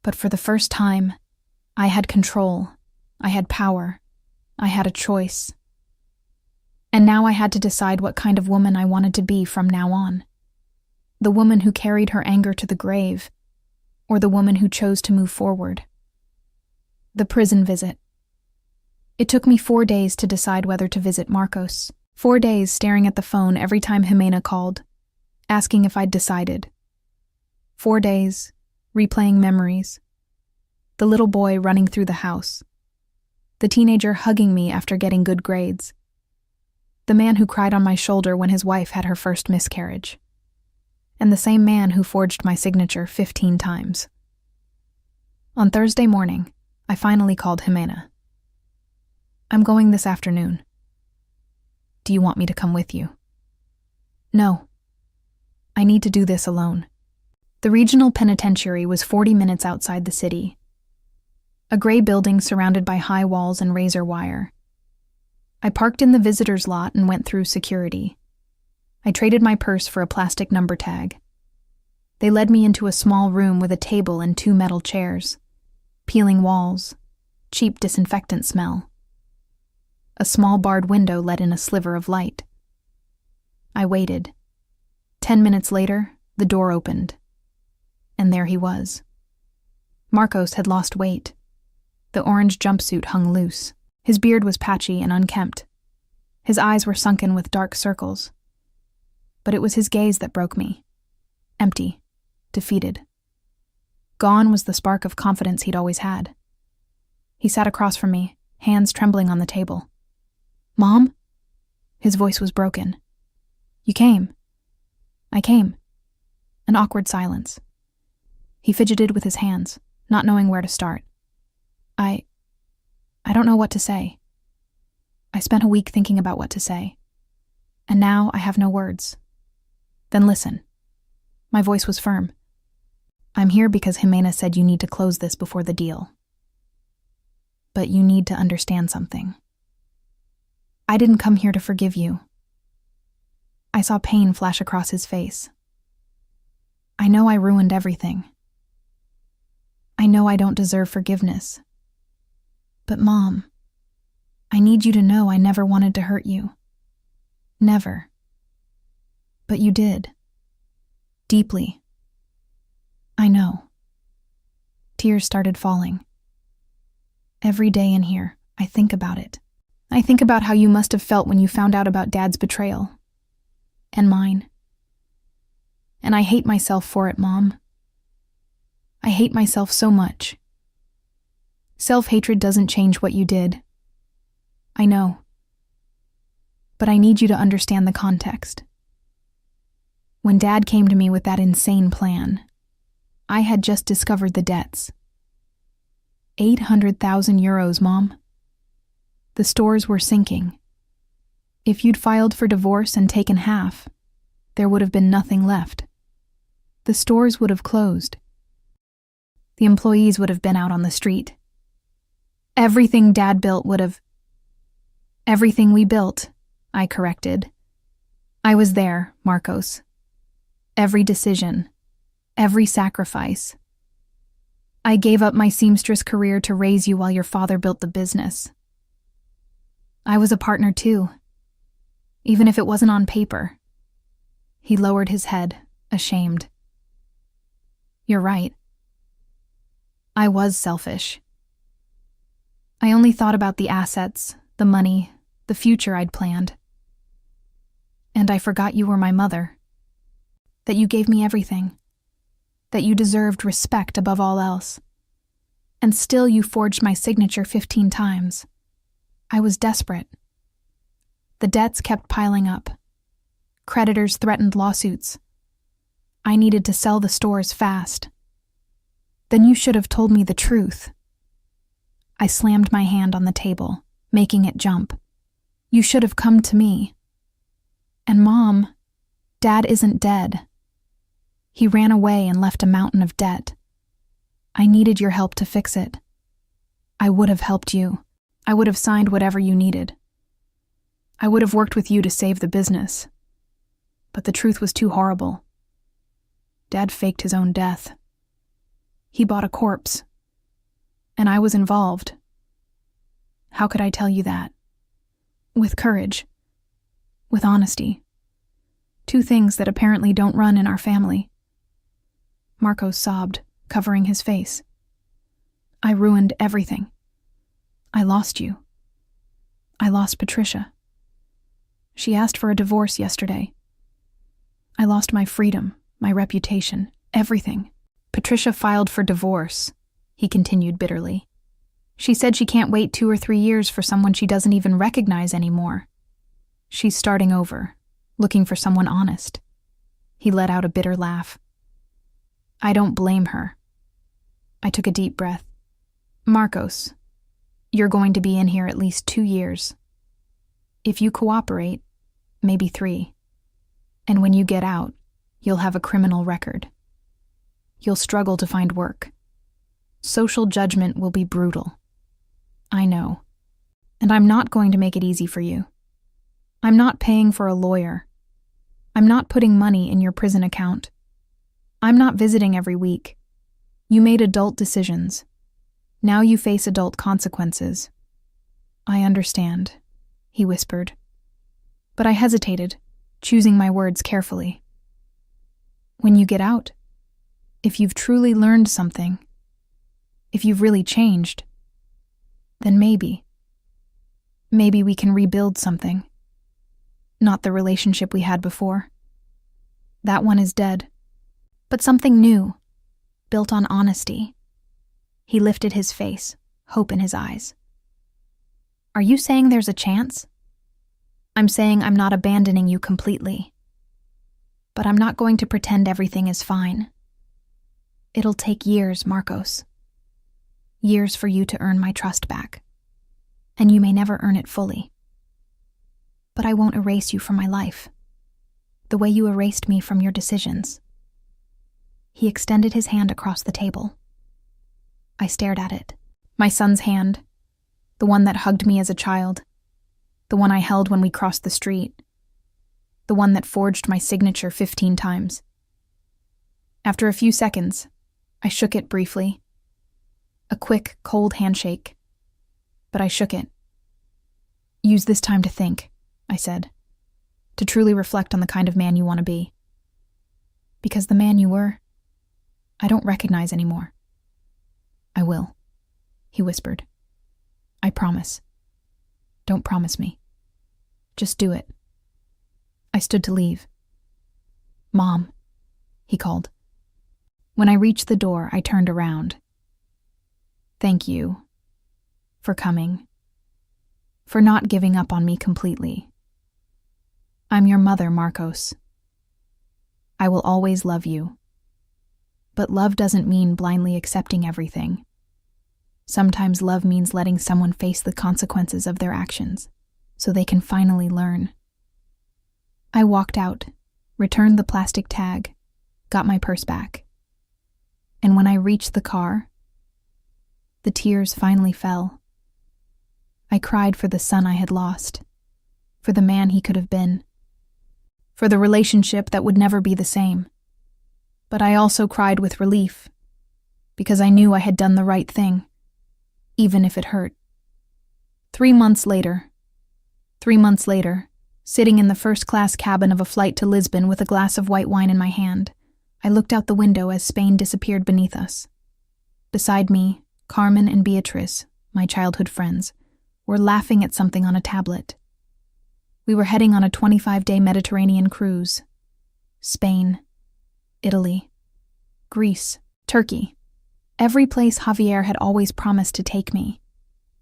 But for the first time, I had control. I had power. I had a choice. And now I had to decide what kind of woman I wanted to be from now on. The woman who carried her anger to the grave, or the woman who chose to move forward. The prison visit. It took me 4 days to decide whether to visit Marcos. 4 days staring at the phone every time Jimena called, asking if I'd decided. 4 days, replaying memories. The little boy running through the house. The teenager hugging me after getting good grades. The man who cried on my shoulder when his wife had her first miscarriage. And the same man who forged my signature 15 times. On Thursday morning, I finally called Jimena. I'm going this afternoon. Do you want me to come with you? No. I need to do this alone. The regional penitentiary was 40 minutes outside the city. A gray building surrounded by high walls and razor wire. I parked in the visitor's lot and went through security. I traded my purse for a plastic number tag. They led me into a small room with a table and 2 metal chairs. Peeling walls. Cheap disinfectant smell. A small barred window let in a sliver of light. I waited. 10 minutes later, the door opened. and there he was. Marcos had lost weight. The orange jumpsuit hung loose. His beard was patchy and unkempt. His eyes were sunken with dark circles. But it was his gaze that broke me. Empty, defeated. Gone was the spark of confidence he'd always had. He sat across from me, hands trembling on the table. "Mom?" His voice was broken. "You came." "I came." An awkward silence. He fidgeted with his hands, not knowing where to start. I don't know what to say. I spent a week thinking about what to say. And now I have no words. Then listen. My voice was firm. I'm here because Jimena said you need to close this before the deal. But you need to understand something. I didn't come here to forgive you. I saw pain flash across his face. I know I ruined everything. I know I don't deserve forgiveness. But Mom, I need you to know I never wanted to hurt you. Never. But you did. Deeply. I know. Tears started falling. Every day in here, I think about it. I think about how you must have felt when you found out about Dad's betrayal. And mine. And I hate myself for it, Mom. I hate myself so much. Self-hatred doesn't change what you did. I know. But I need you to understand the context. When Dad came to me with that insane plan, I had just discovered the debts. 800,000 euros, Mom. The stores were sinking. If you'd filed for divorce and taken half, there would have been nothing left. The stores would have closed. The employees would have been out on the street. Everything Dad built would have... Everything we built, I corrected. I was there, Marcos. Every decision, every sacrifice. I gave up my seamstress career to raise you while your father built the business. I was a partner too, even if it wasn't on paper. He lowered his head, ashamed. You're right. I was selfish. I only thought about the assets, the money, the future I'd planned. And I forgot you were my mother. That you gave me everything. That you deserved respect above all else. And still you forged my signature 15 times. I was desperate. The debts kept piling up. Creditors threatened lawsuits. I needed to sell the stores fast. Then you should have told me the truth. I slammed my hand on the table, making it jump. You should have come to me. And Mom, Dad isn't dead. He ran away and left a mountain of debt. I needed your help to fix it. I would have helped you. I would have signed whatever you needed. I would have worked with you to save the business. But the truth was too horrible. Dad faked his own death. He bought a corpse. And I was involved. How could I tell you that? With courage. With honesty. Two things that apparently don't run in our family. Marcos sobbed, covering his face. I ruined everything. I lost you. I lost Patricia. She asked for a divorce yesterday. I lost my freedom, my reputation, everything. Patricia filed for divorce, he continued bitterly. She said she can't wait 2 or 3 years for someone she doesn't even recognize anymore. She's starting over, looking for someone honest. He let out a bitter laugh. I don't blame her. I took a deep breath. Marcos, you're going to be in here at least 2 years. If you cooperate, maybe 3. And when you get out, you'll have a criminal record. You'll struggle to find work. Social judgment will be brutal. I know. And I'm not going to make it easy for you. I'm not paying for a lawyer. I'm not putting money in your prison account. I'm not visiting every week. You made adult decisions. Now you face adult consequences. I understand, he whispered. But I hesitated, choosing my words carefully. When you get out, If you've truly learned something, if you've really changed, then maybe we can rebuild something. Not the relationship we had before. That one is dead. But something new, built on honesty. He lifted his face, hope in his eyes. Are you saying there's a chance? I'm saying I'm not abandoning you completely. But I'm not going to pretend everything is fine. It'll take years, Marcos. Years for you to earn my trust back. And you may never earn it fully. But I won't erase you from my life, the way you erased me from your decisions. He extended his hand across the table. I stared at it. My son's hand, the one that hugged me as a child, the one I held when we crossed the street, the one that forged my signature 15 times. After a few seconds, I shook it briefly. A quick, cold handshake. But I shook it. Use this time to think, I said, to truly reflect on the kind of man you want to be. Because the man you were, I don't recognize anymore. I will, he whispered. I promise. Don't promise me. Just do it. I stood to leave. Mom, he called. When I reached the door, I turned around. Thank you for coming, for not giving up on me completely. I'm your mother, Marcos. I will always love you. But love doesn't mean blindly accepting everything. Sometimes love means letting someone face the consequences of their actions, so they can finally learn. I walked out, returned the plastic tag, got my purse back. And when I reached the car, the tears finally fell. I cried for the son I had lost, for the man he could have been, for the relationship that would never be the same. But I also cried with relief, because I knew I had done the right thing, even if it hurt. 3 months later, sitting in the first-class cabin of a flight to Lisbon with a glass of white wine in my hand, I looked out the window as Spain disappeared beneath us. Beside me, Carmen and Beatriz, my childhood friends, were laughing at something on a tablet. We were heading on a 25-day Mediterranean cruise. Spain, Italy, Greece, Turkey. Every place Javier had always promised to take me,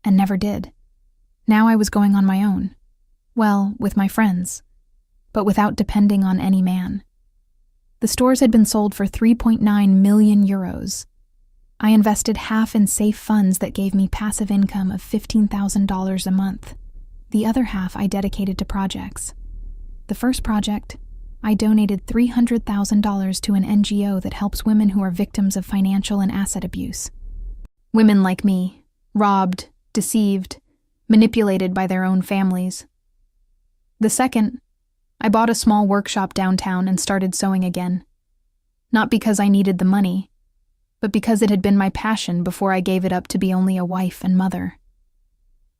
and never did. Now I was going on my own. Well, with my friends, but without depending on any man. The stores had been sold for 3.9 million euros. I invested half in safe funds that gave me passive income of $15,000 a month. The other half I dedicated to projects. The first project, I donated $300,000 to an NGO that helps women who are victims of financial and asset abuse. Women like me, robbed, deceived, manipulated by their own families. The second, I bought a small workshop downtown and started sewing again. Not because I needed the money, but because it had been my passion before I gave it up to be only a wife and mother.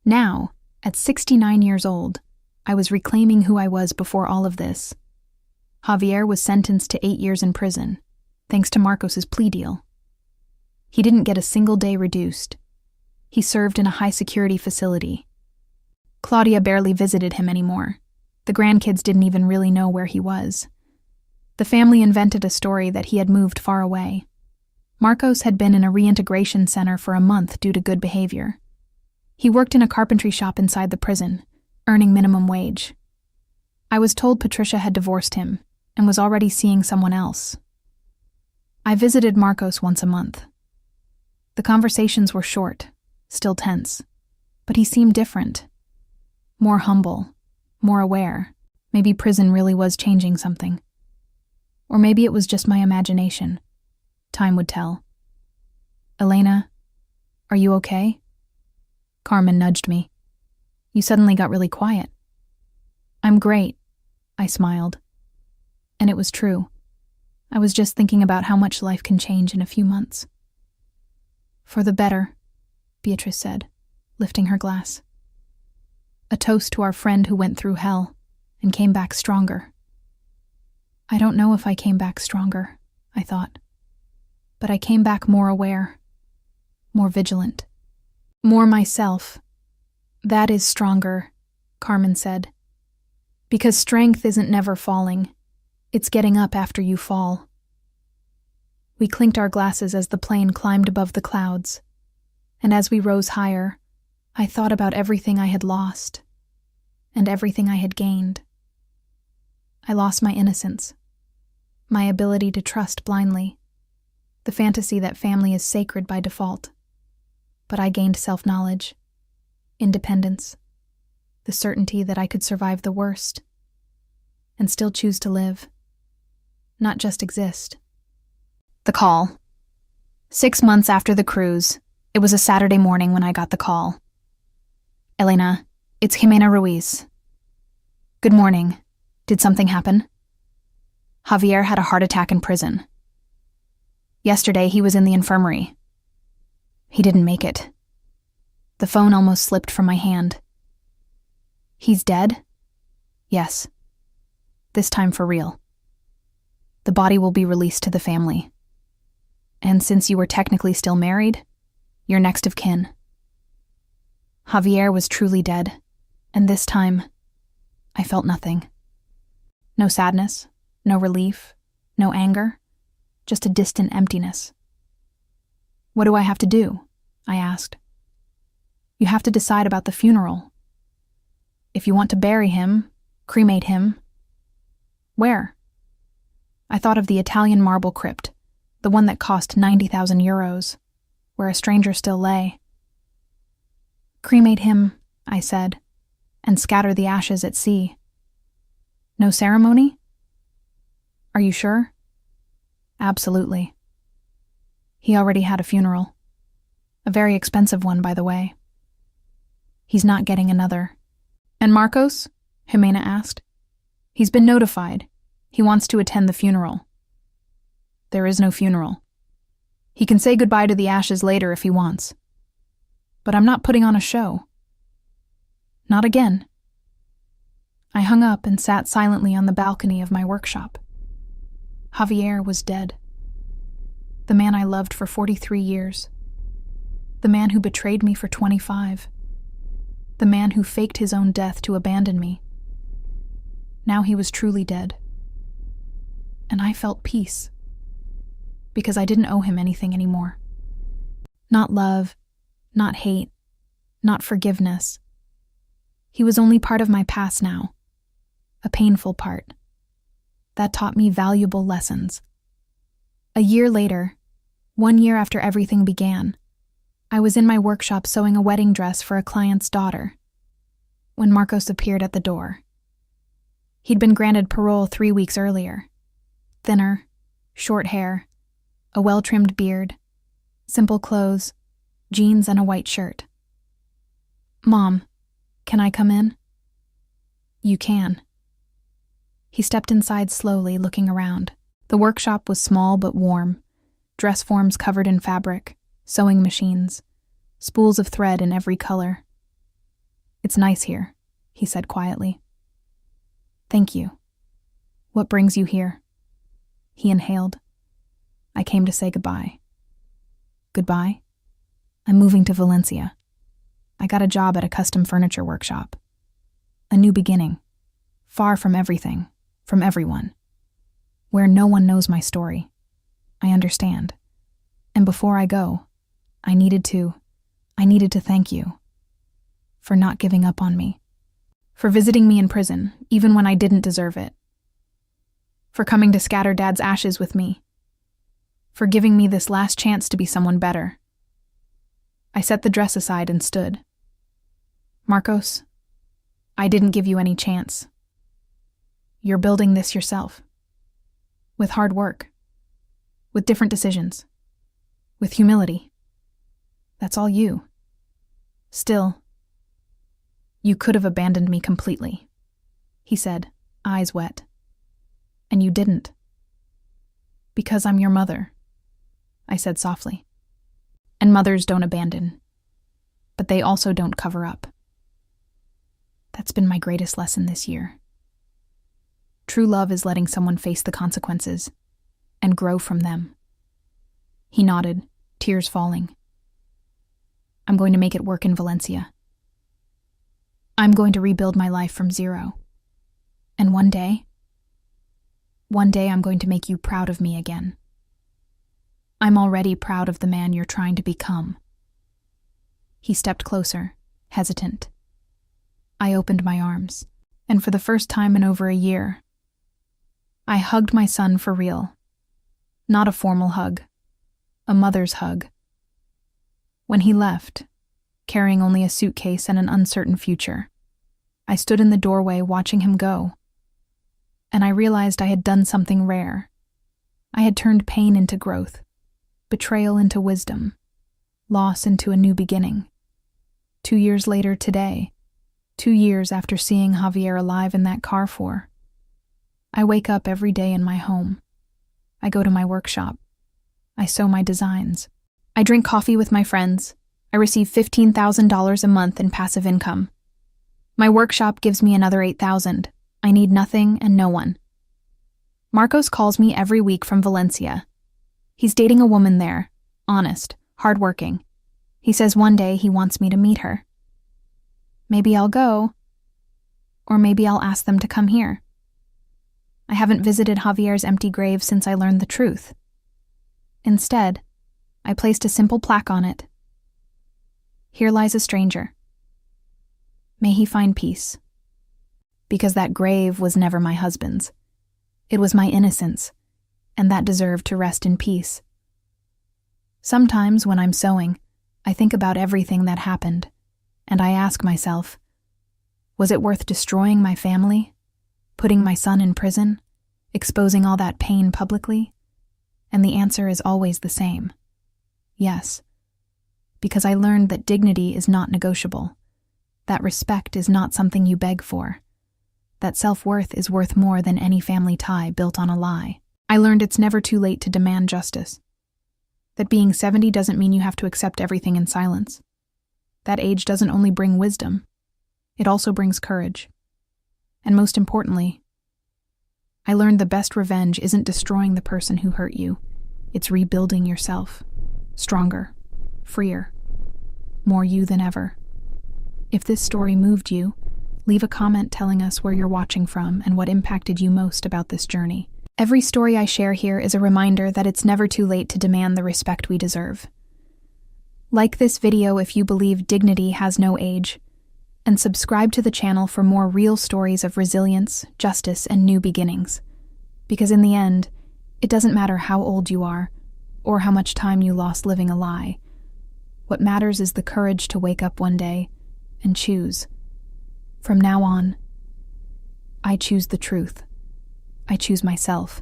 Now, at 69 years old, I was reclaiming who I was before all of this. Javier was sentenced to 8 years in prison, thanks to Marcos's plea deal. He didn't get a single day reduced. He served in a high-security facility. Claudia barely visited him anymore. The grandkids didn't even really know where he was. The family invented a story that he had moved far away. Marcos had been in a reintegration center for a month due to good behavior. He worked in a carpentry shop inside the prison, earning minimum wage. I was told Patricia had divorced him and was already seeing someone else. I visited Marcos once a month. The conversations were short, still tense, but he seemed different. More humble, more aware. Maybe prison really was changing something. Or maybe it was just my imagination. Time would tell. Elena, are you okay? Carmen nudged me. You suddenly got really quiet. I'm great, I smiled. And it was true. I was just thinking about how much life can change in a few months. For the better, Beatrice said, lifting her glass. A toast to our friend who went through hell and came back stronger. I don't know if I came back stronger, I thought. But I came back more aware, more vigilant, more myself. That is stronger, Carmen said. Because strength isn't never falling. It's getting up after you fall. We clinked our glasses as the plane climbed above the clouds. And as we rose higher, I thought about everything I had lost and everything I had gained. I lost my innocence, my ability to trust blindly, the fantasy that family is sacred by default. But I gained self-knowledge, independence, the certainty that I could survive the worst and still choose to live, not just exist. The call. 6 months after the cruise, it was a Saturday morning when I got the call. Elena, it's Jimena Ruiz. Good morning. Did something happen? Javier had a heart attack in prison. Yesterday he was in the infirmary. He didn't make it. The phone almost slipped from my hand. He's dead? Yes. This time for real. The body will be released to the family. And since you were technically still married, you're next of kin. Javier was truly dead, and this time, I felt nothing. No sadness, no relief, no anger, just a distant emptiness. What do I have to do? I asked. You have to decide about the funeral. If you want to bury him, cremate him. Where? I thought of the Italian marble crypt, the one that cost 90,000 euros, where a stranger still lay. Cremate him, I said, and scatter the ashes at sea. No ceremony? Are you sure? Absolutely. He already had a funeral. A very expensive one, by the way. He's not getting another. And Marcos? Jimena asked. He's been notified. He wants to attend the funeral. There is no funeral. He can say goodbye to the ashes later if he wants. But I'm not putting on a show. Not again. I hung up and sat silently on the balcony of my workshop. Javier was dead. The man I loved for 43 years. The man who betrayed me for 25. The man who faked his own death to abandon me. Now he was truly dead. And I felt peace. Because I didn't owe him anything anymore. Not love, not hate, not forgiveness. He was only part of my past now. A painful part. That taught me valuable lessons. A year later, 1 year after everything began, I was in my workshop sewing a wedding dress for a client's daughter, when Marcos appeared at the door. He'd been granted parole 3 weeks earlier. Thinner, short hair, a well-trimmed beard, simple clothes, jeans and a white shirt. Mom, can I come in? You can. He stepped inside slowly, looking around. The workshop was small but warm, dress forms covered in fabric, sewing machines, spools of thread in every color. It's nice here, he said quietly. Thank you. What brings you here? He inhaled. I came to say goodbye. Goodbye? I'm moving to Valencia. I got a job at a custom furniture workshop. A new beginning. Far from everything, from everyone. Where no one knows my story. I understand. And before I go, I needed to thank you. For not giving up on me. For visiting me in prison, even when I didn't deserve it. For coming to scatter Dad's ashes with me. For giving me this last chance to be someone better. I set the dress aside and stood. Marcos, I didn't give you any chance. You're building this yourself. With hard work. With different decisions. With humility. That's all you. Still, you could have abandoned me completely, he said, eyes wet. And you didn't. Because I'm your mother, I said softly. And mothers don't abandon. But they also don't cover up. That's been my greatest lesson this year. True love is letting someone face the consequences and grow from them. He nodded, tears falling. I'm going to make it work in Valencia. I'm going to rebuild my life from zero. And one day I'm going to make you proud of me again. I'm already proud of the man you're trying to become. He stepped closer, hesitant. I opened my arms, and for the first time in over a year, I hugged my son for real. Not a formal hug, a mother's hug. When he left, carrying only a suitcase and an uncertain future, I stood in the doorway watching him go, and I realized I had done something rare. I had turned pain into growth, betrayal into wisdom, loss into a new beginning. 2 years later today, 2 years after seeing Javier alive in that Carrefour, I wake up every day in my home. I go to my workshop. I sew my designs. I drink coffee with my friends. I receive $15,000 a month in passive income. My workshop gives me another $8,000. I need nothing and no one. Marcos calls me every week from Valencia. He's dating a woman there, honest, hardworking. He says one day he wants me to meet her. Maybe I'll go, or maybe I'll ask them to come here. I haven't visited Javier's empty grave since I learned the truth. Instead, I placed a simple plaque on it. Here lies a stranger. May he find peace. Because that grave was never my husband's. It was my innocence, and that deserved to rest in peace. Sometimes when I'm sewing, I think about everything that happened, and I ask myself, was it worth destroying my family, putting my son in prison, exposing all that pain publicly? And the answer is always the same. Yes. Because I learned that dignity is not negotiable, that respect is not something you beg for, that self-worth is worth more than any family tie built on a lie. I learned it's never too late to demand justice, that being 70 doesn't mean you have to accept everything in silence, that age doesn't only bring wisdom, it also brings courage. And most importantly, I learned the best revenge isn't destroying the person who hurt you, it's rebuilding yourself, stronger, freer, more you than ever. If this story moved you, leave a comment telling us where you're watching from and what impacted you most about this journey. Every story I share here is a reminder that it's never too late to demand the respect we deserve. Like this video if you believe dignity has no age, and subscribe to the channel for more real stories of resilience, justice, and new beginnings. Because in the end, it doesn't matter how old you are, or how much time you lost living a lie. What matters is the courage to wake up one day and choose. From now on, I choose the truth. I choose myself.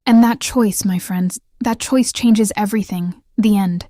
And that choice, my friends, that choice changes everything. The end.